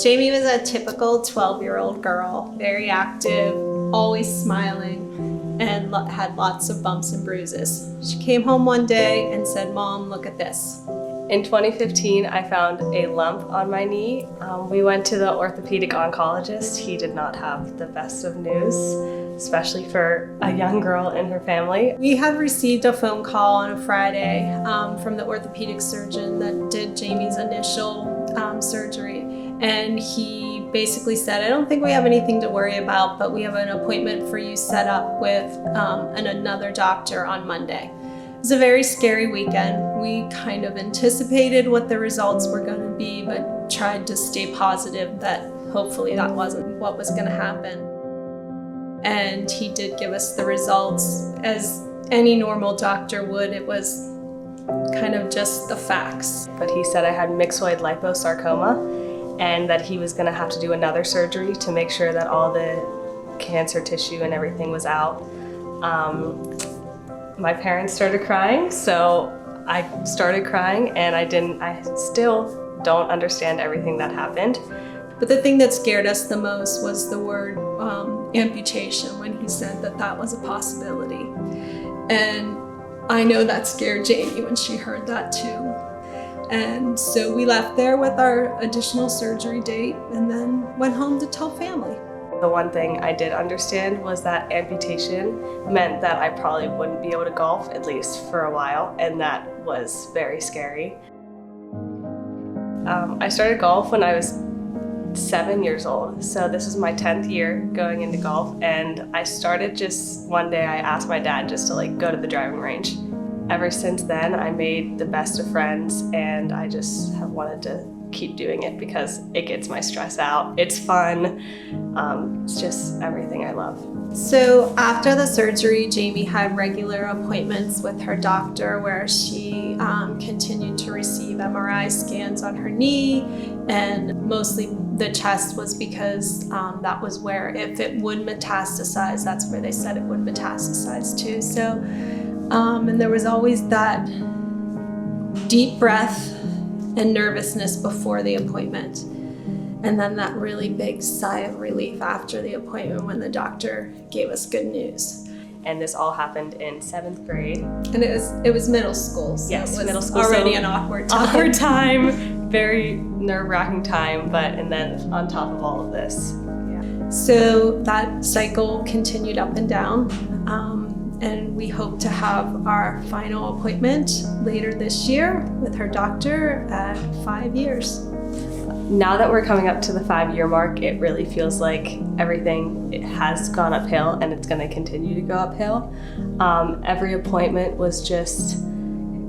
Jamie was a typical 12-year-old girl, very active, always smiling, and had lots of bumps and bruises. She came home one day and said, "Mom, look at this." In 2015, I found a lump on my knee. We went to the orthopedic oncologist. He did not have the best of news, especially for a young girl and her family. We had received a phone call on a Friday from the orthopedic surgeon that did Jamie's initial surgery. And he basically said, "I don't think we have anything to worry about, but we have an appointment for you set up with another doctor on Monday." It was a very scary weekend. We kind of anticipated what the results were going to be, but tried to stay positive that hopefully that wasn't what was going to happen. And he did give us the results as any normal doctor would. It was kind of just the facts. But he said I had myxoid liposarcoma and that he was going to have to do another surgery to make sure that all the cancer tissue and everything was out. My parents started crying, so I started crying, and I still don't understand everything that happened. But the thing that scared us the most was the word amputation, when he said that that was a possibility. And I know that scared Jamie when she heard that too. And so we left there with our additional surgery date and then went home to tell family. The one thing I did understand was that amputation meant that I probably wouldn't be able to golf, at least for a while, and that was very scary. I started golf when I was 7 years old, so this is my 10th year going into golf, and I started just one day I asked my dad just to go to the driving range. Ever since then, I made the best of friends, and I just have wanted to keep doing it because it gets my stress out. It's fun. It's just everything I love. So after the surgery, Jamie had regular appointments with her doctor where she continued to receive MRI scans on her knee, and mostly the chest was because that was where, if it would metastasize, that's where they said it would metastasize too. So, and there was always that deep breath and nervousness before the appointment. And then that really big sigh of relief after the appointment when the doctor gave us good news. And this all happened in 7th grade. And it was middle school, so yes, it was middle school, already so an awkward time. Awkward time, very nerve-wracking time, and then on top of all of this. So that cycle continued up and down, and we hope to have our final appointment later this year with her doctor at 5 years. Now that we're coming up to the 5-year mark, it really feels like everything has gone uphill and it's going to continue to go uphill. Every appointment was just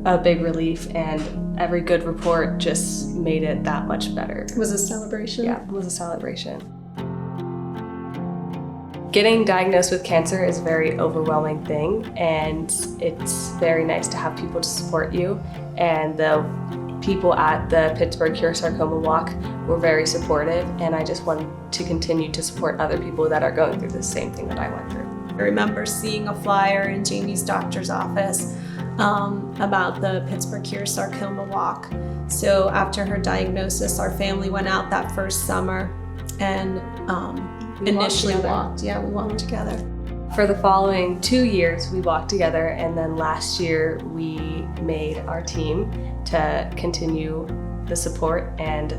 a big relief, and every good report just made it that much better. It was a celebration? Yeah, it was a celebration. Getting diagnosed with cancer is a very overwhelming thing, and it's very nice to have people to support you. And the people at the Pittsburgh Cure Sarcoma Walk were very supportive, and I just want to continue to support other people that are going through the same thing that I went through. I remember seeing a flyer in Jamie's doctor's office about the Pittsburgh Cure Sarcoma Walk. So after her diagnosis, our family went out that first summer and initially walked. Yeah, we walked together. For the following 2 years, we walked together, and then last year we made our team to continue the support and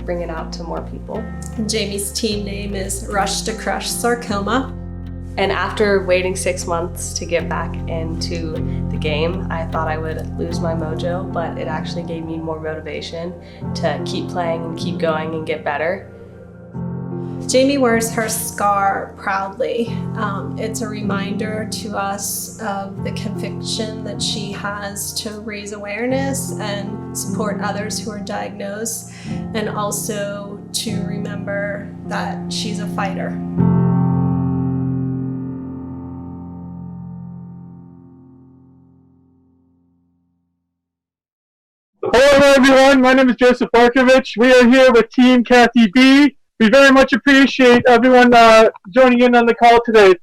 bring it out to more people. And Jamie's team name is Rush to Crush Sarcoma. And after waiting 6 months to get back into the game, I thought I would lose my mojo, but it actually gave me more motivation to keep playing and keep going and get better. Jamie wears her scar proudly. It's a reminder to us of the conviction that she has to raise awareness and support others who are diagnosed, and also to remember that she's a fighter. Hello everyone, my name is Joseph Barkovich. We are here with Team Kathy B. We very much appreciate everyone joining in on the call today.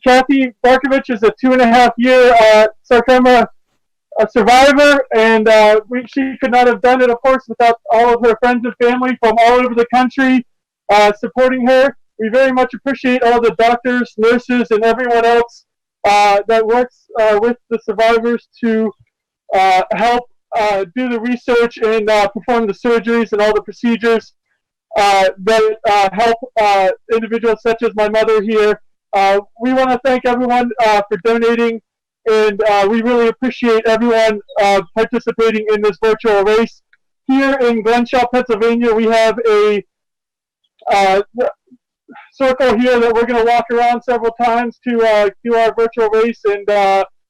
Kathy Barkovich is a 2.5-year sarcoma survivor, and she could not have done it, of course, without all of her friends and family from all over the country supporting her. We very much appreciate all the doctors, nurses, and everyone else that works with the survivors to help do the research and perform the surgeries and all the procedures that help individuals such as my mother here. We want to thank everyone for donating, and we really appreciate everyone participating in this virtual race. Here in Glenshaw, Pennsylvania, we have a circle here that we're going to walk around several times to do our virtual race and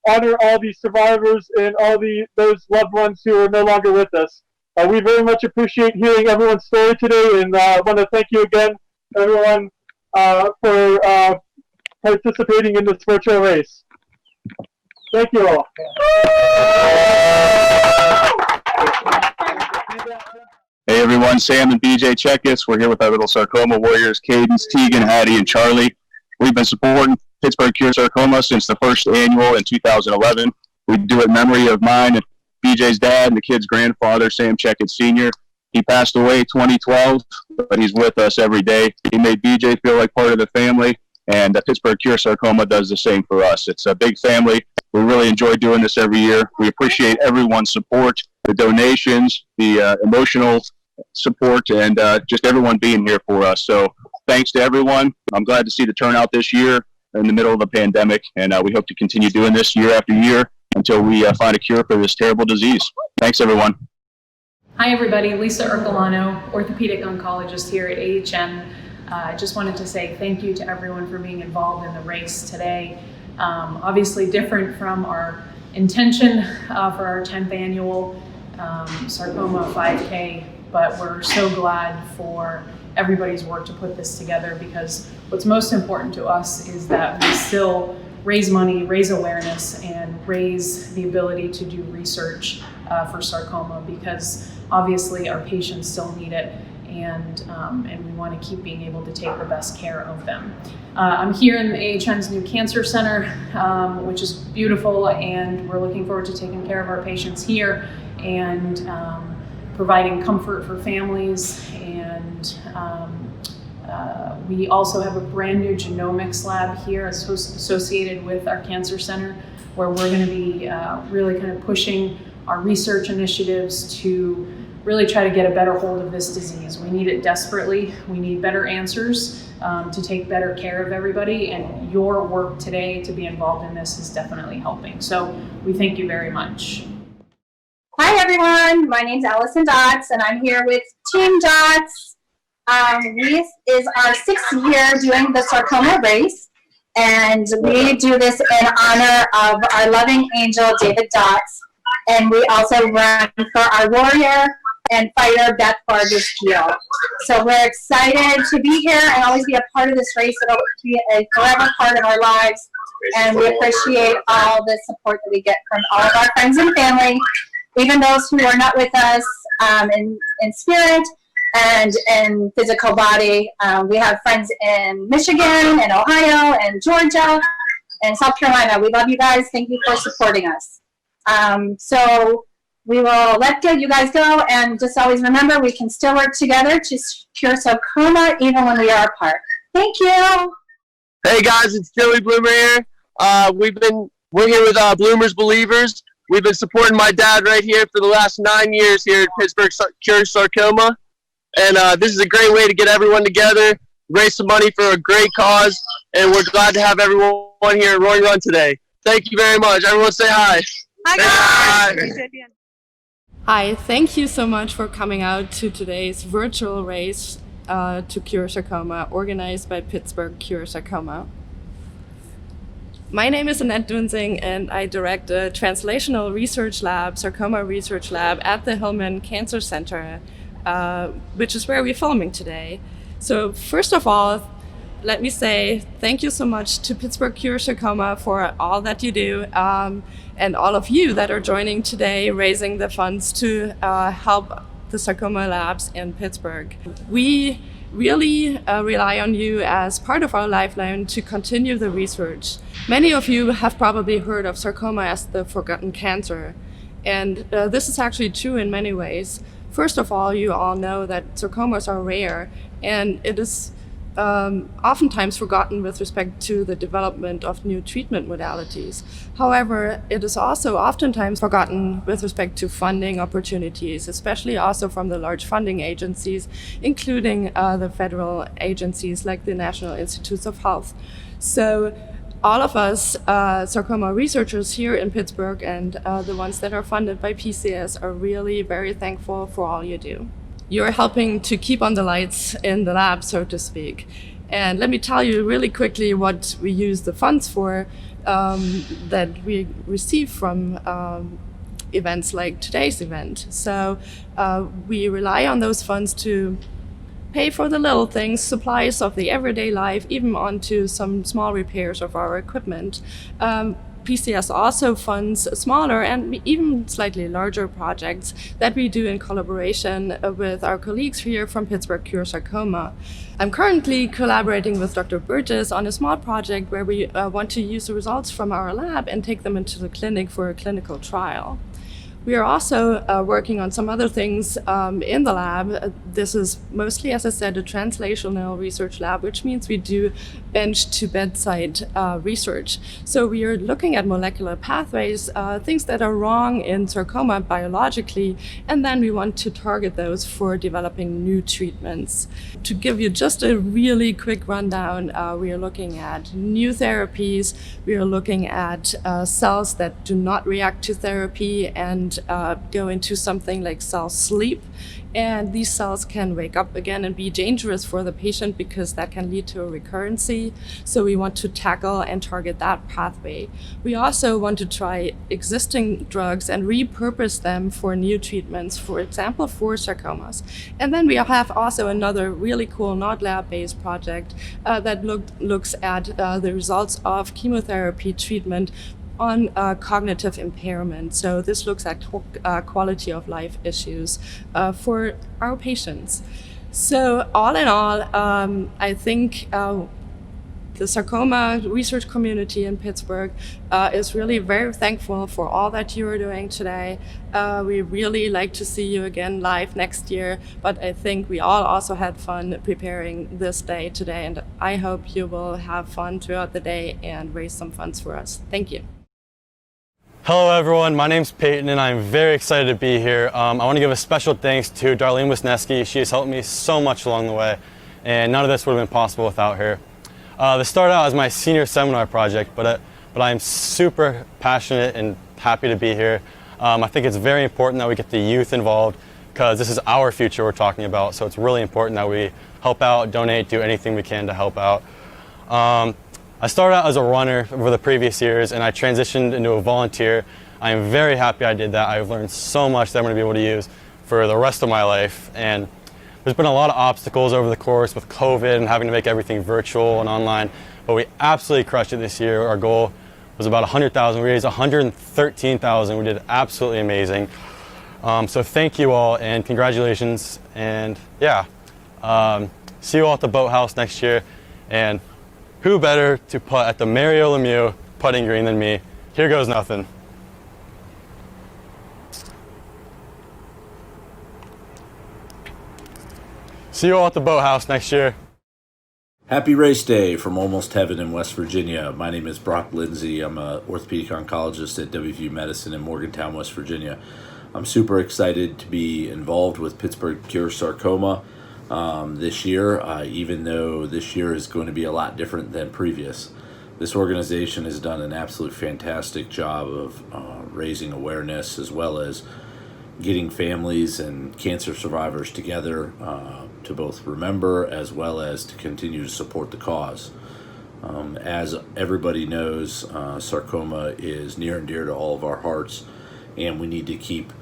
honor all these survivors and all those loved ones who are no longer with us. We very much appreciate hearing everyone's story today, and I want to thank you again, everyone, for participating in this virtual race. Thank you all. Hey everyone, Sam and BJ Checkis. We're here with our little sarcoma warriors, Cadence, Tegan, Hattie, and Charlie. We've been supporting Pittsburgh Cure Sarcoma since the first annual in 2011. We do it in memory of mine and BJ's dad and the kid's grandfather, Sam Checkett Sr. He passed away 2012, but he's with us every day. He made BJ feel like part of the family, and Pittsburgh Cure Sarcoma does the same for us. It's a big family. We really enjoy doing this every year. We appreciate everyone's support, the donations, the emotional support, and just everyone being here for us. So thanks to everyone. I'm glad to see the turnout this year in the middle of a pandemic, and we hope to continue doing this year after year until we find a cure for this terrible disease. Thanks, everyone. Hi, everybody. Lisa Ercolano, orthopedic oncologist here at AHM. I just wanted to say thank you to everyone for being involved in the race today. Obviously different from our intention for our 10th annual Sarcoma 5K, but we're so glad for everybody's work to put this together, because what's most important to us is that we still raise money, raise awareness, and raise the ability to do research for sarcoma, because obviously our patients still need it, and we want to keep being able to take the best care of them. I'm here in the AHN's new cancer center, which is beautiful, and we're looking forward to taking care of our patients here and providing comfort for families, and we also have a brand new genomics lab here associated with our cancer center, where we're going to be really kind of pushing our research initiatives to really try to get a better hold of this disease. We need it desperately. We need better answers to take better care of everybody, and your work today to be involved in this is definitely helping. So we thank you very much. Hi everyone, my name's Allison Dotz, and I'm here with Team Dotz. This is our 6th year doing the sarcoma race, and we do this in honor of our loving angel, David Dotz, and we also run for our warrior and fighter, Beth Vargas Gill. So we're excited to be here and always be a part of this race. It'll be a forever part of our lives, and we appreciate all the support that we get from all of our friends and family, even those who are not with us in spirit and in physical body. We have friends in Michigan and Ohio and Georgia and South Carolina. We love you guys. Thank you for supporting us. So we will let you guys go, and just always remember we can still work together to cure sarcoma even when we are apart. Thank you. Hey guys, it's Joey Bloomer here. We're here with Bloomers Believers. We've been supporting my dad right here for the last 9 years here at Pittsburgh Cure Sarcoma. And this is a great way to get everyone together, raise some money for a great cause, and we're glad to have everyone here at Roaring Run today. Thank you very much. Everyone say hi. Hi guys! Hi, thank you so much for coming out to today's virtual race to cure sarcoma, organized by Pittsburgh Cure Sarcoma. My name is Annette Dunsing, and I direct a translational research lab, sarcoma research lab, at the Hillman Cancer Center, which is where we're filming today. So first of all, let me say thank you so much to Pittsburgh Cure Sarcoma for all that you do, and all of you that are joining today, raising the funds to help the sarcoma labs in Pittsburgh. We really rely on you as part of our lifeline to continue the research. Many of you have probably heard of sarcoma as the forgotten cancer, and this is actually true in many ways. First of all, you all know that sarcomas are rare, and it is oftentimes forgotten with respect to the development of new treatment modalities. However, it is also oftentimes forgotten with respect to funding opportunities, especially also from the large funding agencies, including the federal agencies like the National Institutes of Health. So all of us sarcoma researchers here in Pittsburgh and the ones that are funded by PCS are really very thankful for all you do. You're helping to keep on the lights in the lab, so to speak. And let me tell you really quickly what we use the funds for that we receive from events like today's event. So we rely on those funds to pay for the little things, supplies of the everyday life, even onto some small repairs of our equipment. PCS also funds smaller and even slightly larger projects that we do in collaboration with our colleagues here from Pittsburgh Cure Sarcoma. I'm currently collaborating with Dr. Burgess on a small project where we want to use the results from our lab and take them into the clinic for a clinical trial. We are also working on some other things in the lab. This is mostly, as I said, a translational research lab, which means we do bench to bedside research. So we are looking at molecular pathways, things that are wrong in sarcoma biologically, and then we want to target those for developing new treatments. To give you just a really quick rundown, we are looking at new therapies. We are looking at cells that do not react to therapy and go into something like cell sleep. And these cells can wake up again and be dangerous for the patient because that can lead to a recurrency. So we want to tackle and target that pathway. We also want to try existing drugs and repurpose them for new treatments, for example, for sarcomas. And then we have also another really cool not lab-based project that looks at the results of chemotherapy treatment on cognitive impairment. So this looks at quality of life issues for our patients. So all in all, I think the sarcoma research community in Pittsburgh is really very thankful for all that you are doing today. We really like to see you again live next year, but I think we all also had fun preparing this day today, and I hope you will have fun throughout the day and raise some funds for us. Thank you. Hello everyone, my name's Peyton and I'm very excited to be here. I want to give a special thanks to Darlene Wisniewski. She has helped me so much along the way, and none of this would have been possible without her. This started out as my senior seminar project, but I'm super passionate and happy to be here. I think it's very important that we get the youth involved because this is our future we're talking about, so it's really important that we help out, donate, do anything we can to help out. I started out as a runner over the previous years and I transitioned into a volunteer. I am very happy I did that. I've learned so much that I'm going to be able to use for the rest of my life. And there's been a lot of obstacles over the course with COVID and having to make everything virtual and online, but we absolutely crushed it this year. Our goal was about 100,000. We raised 113,000. We did absolutely amazing. So thank you all and congratulations. And yeah, see you all at the boathouse next year. And who better to putt at the Mario Lemieux putting green than me? Here goes nothing. See you all at the boathouse next year. Happy race day from almost heaven in West Virginia. My name is Brock Lindsay. I'm an orthopedic oncologist at WVU Medicine in Morgantown, West Virginia. I'm super excited to be involved with Pittsburgh Cure Sarcoma this year, even though this year is going to be a lot different than previous. This organization has done an absolute fantastic job of raising awareness as well as getting families and cancer survivors together to both remember as well as to continue to support the cause. As everybody knows, sarcoma is near and dear to all of our hearts, and we need to keep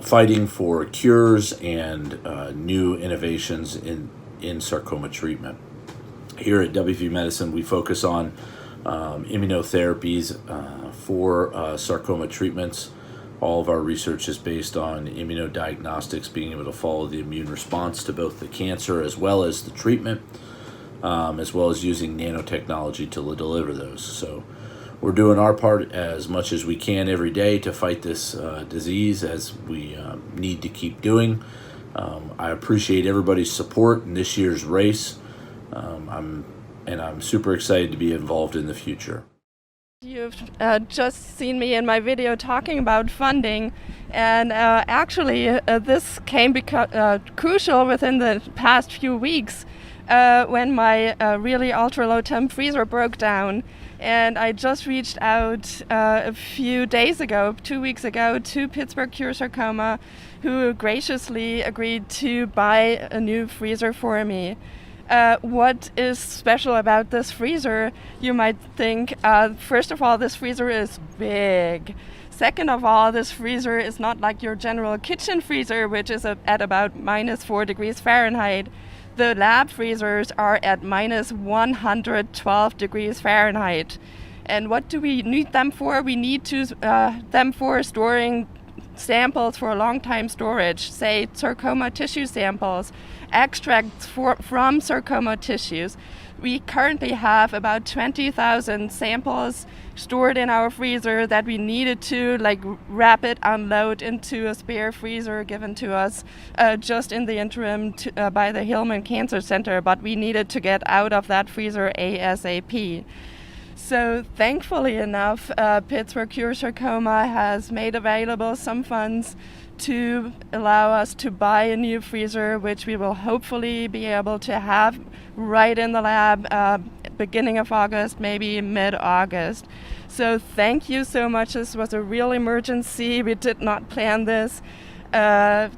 fighting for cures and new innovations in sarcoma treatment. Here at WVU Medicine, we focus on immunotherapies for sarcoma treatments. All of our research is based on immunodiagnostics, being able to follow the immune response to both the cancer as well as the treatment, as well as using nanotechnology to deliver those. So we're doing our part as much as we can every day to fight this disease, as we need to keep doing. I appreciate everybody's support in this year's race. I'm super excited to be involved in the future. You've just seen me in my video talking about funding, and actually this came crucial within the past few weeks when my really ultra-low temp freezer broke down. And I just reached out a few days ago, 2 weeks ago, to Pittsburgh Cure Sarcoma, who graciously agreed to buy a new freezer for me. What is special about this freezer, you might think? First of all, this freezer is big. Second of all, this freezer is not like your general kitchen freezer, which is at about -4 degrees Fahrenheit. The lab freezers are at -112 degrees Fahrenheit. And what do we need them for? We need them for storing samples for long time storage, say sarcoma tissue samples, extracts from sarcoma tissues. We currently have about 20,000 samples stored in our freezer that we needed to rapid unload into a spare freezer given to us just in the interim by the Hillman Cancer Center, but we needed to get out of that freezer ASAP. So thankfully enough, Pittsburgh Cure Sarcoma has made available some funds to allow us to buy a new freezer, which we will hopefully be able to have right in the lab beginning of August, maybe mid-August. So thank you so much. This was a real emergency. We did not plan this. I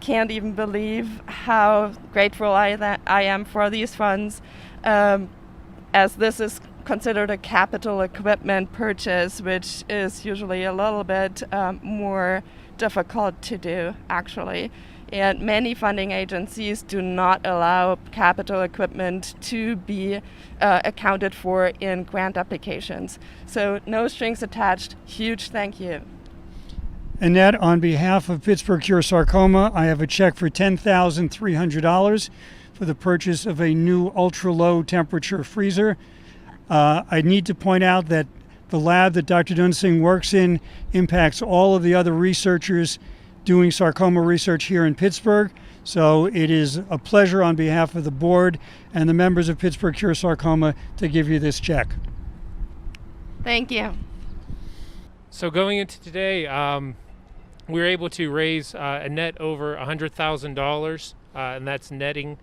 can't even believe how grateful I am for these funds, as this is considered a capital equipment purchase, which is usually a little bit more difficult to do, actually. And many funding agencies do not allow capital equipment to be accounted for in grant applications. So no strings attached. Huge thank you. Annette, on behalf of Pittsburgh Cure Sarcoma, I have a check for $10,300 for the purchase of a new ultra-low temperature freezer. I need to point out that the lab that Dr. Dunsing works in impacts all of the other researchers doing sarcoma research here in Pittsburgh. So it is a pleasure on behalf of the board and the members of Pittsburgh Cure Sarcoma to give you this check. Thank you. So going into today, we were able to raise a net over $100,000, and that's netting.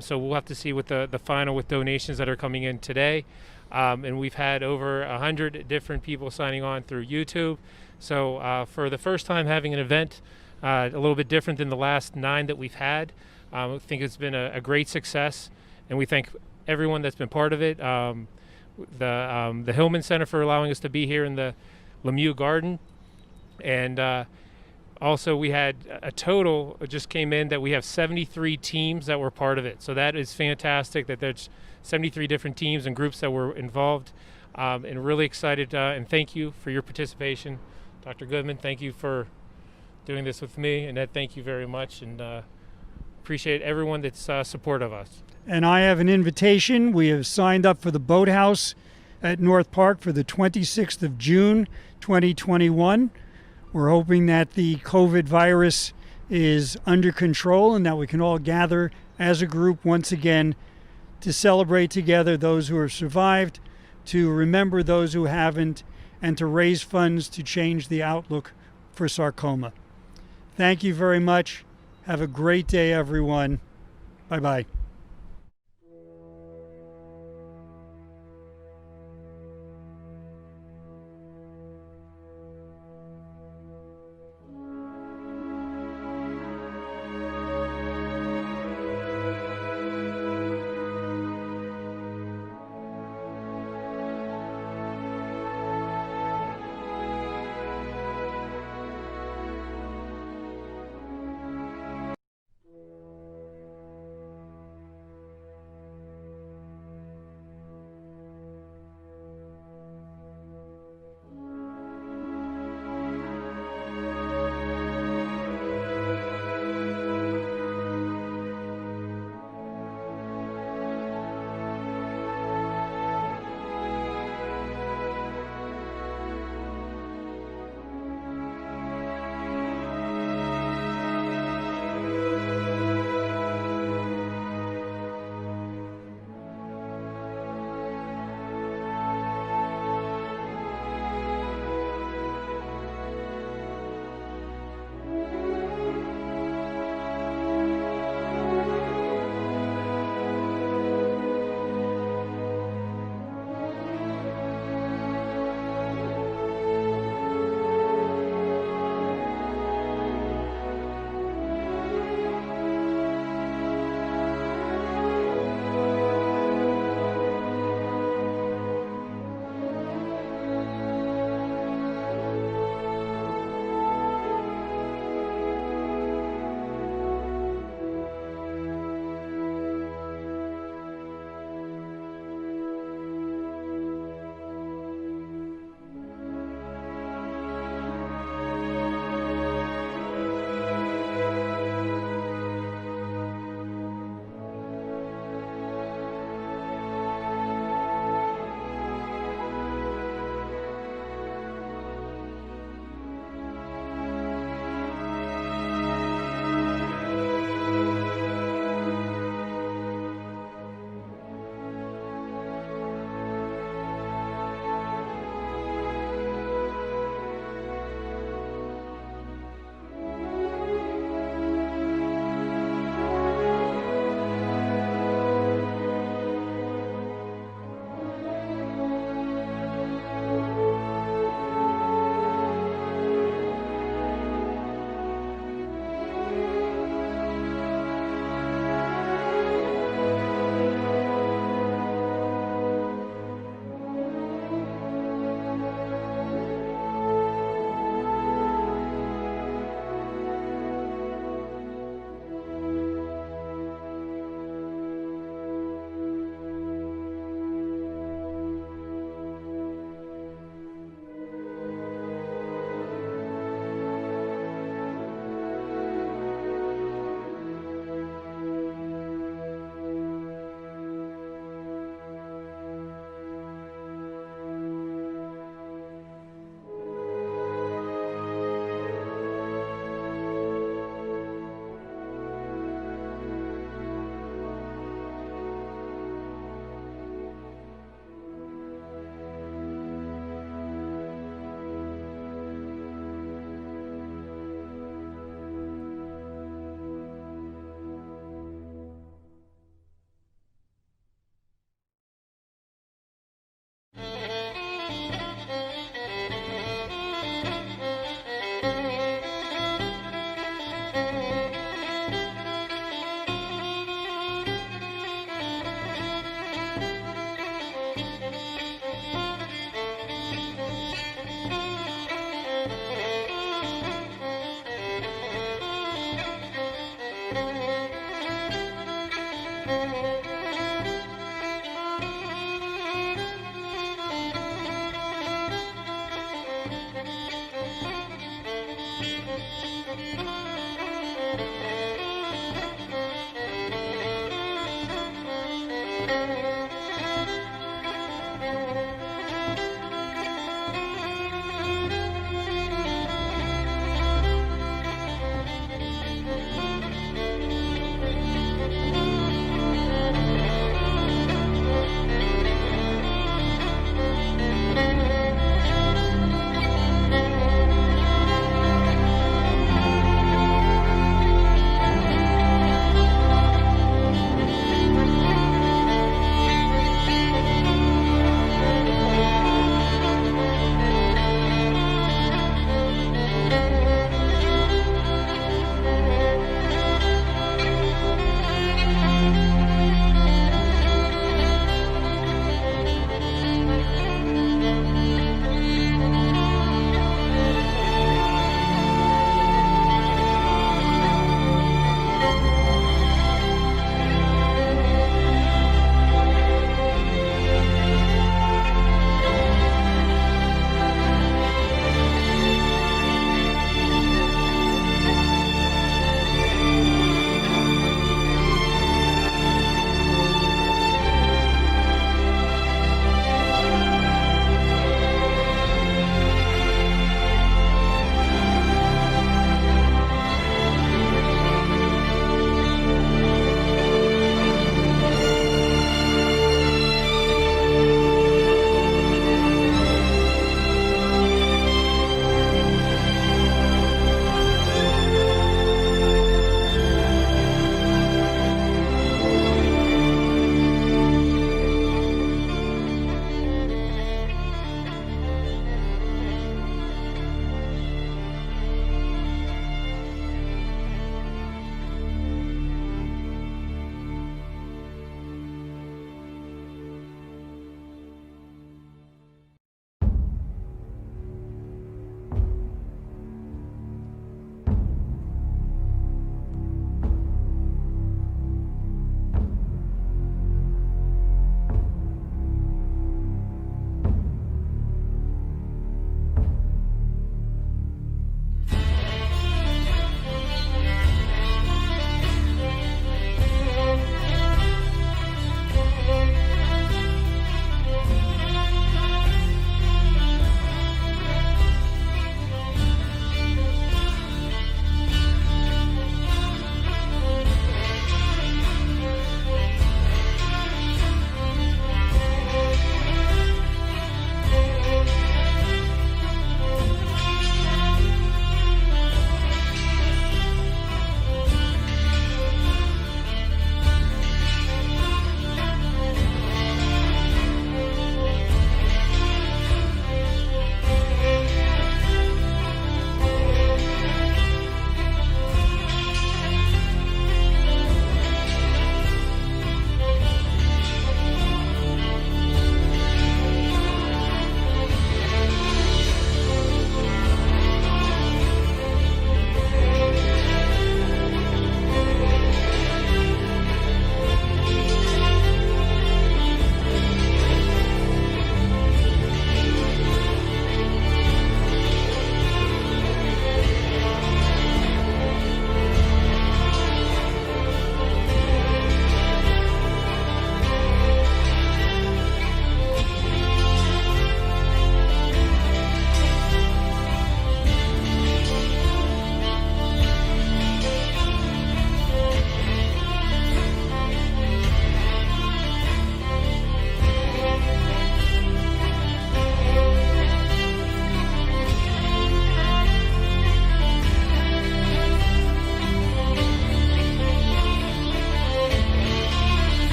So we'll have to see what the final with donations that are coming in today. And we've had over 100 different people signing on through YouTube. So for the first time having an event a little bit different than the last 9 that we've had, I think it's been a great success, and we thank everyone that's been part of it. The Hillman Center for allowing us to be here in the Lemieux Garden, and also we had a total, it just came in, that we have 73 teams that were part of it. So that is fantastic that there's 73 different teams and groups that were involved, and really excited, and thank you for your participation. Dr. Goodman, thank you for doing this with me, and Ed, thank you very much, and appreciate everyone that's supportive of us. And I have an invitation. We have signed up for the Boathouse at North Park for the 26th of June, 2021. We're hoping that the COVID virus is under control and that we can all gather as a group once again to celebrate together those who have survived, to remember those who haven't, and to raise funds to change the outlook for sarcoma. Thank you very much. Have a great day, everyone. Bye-bye.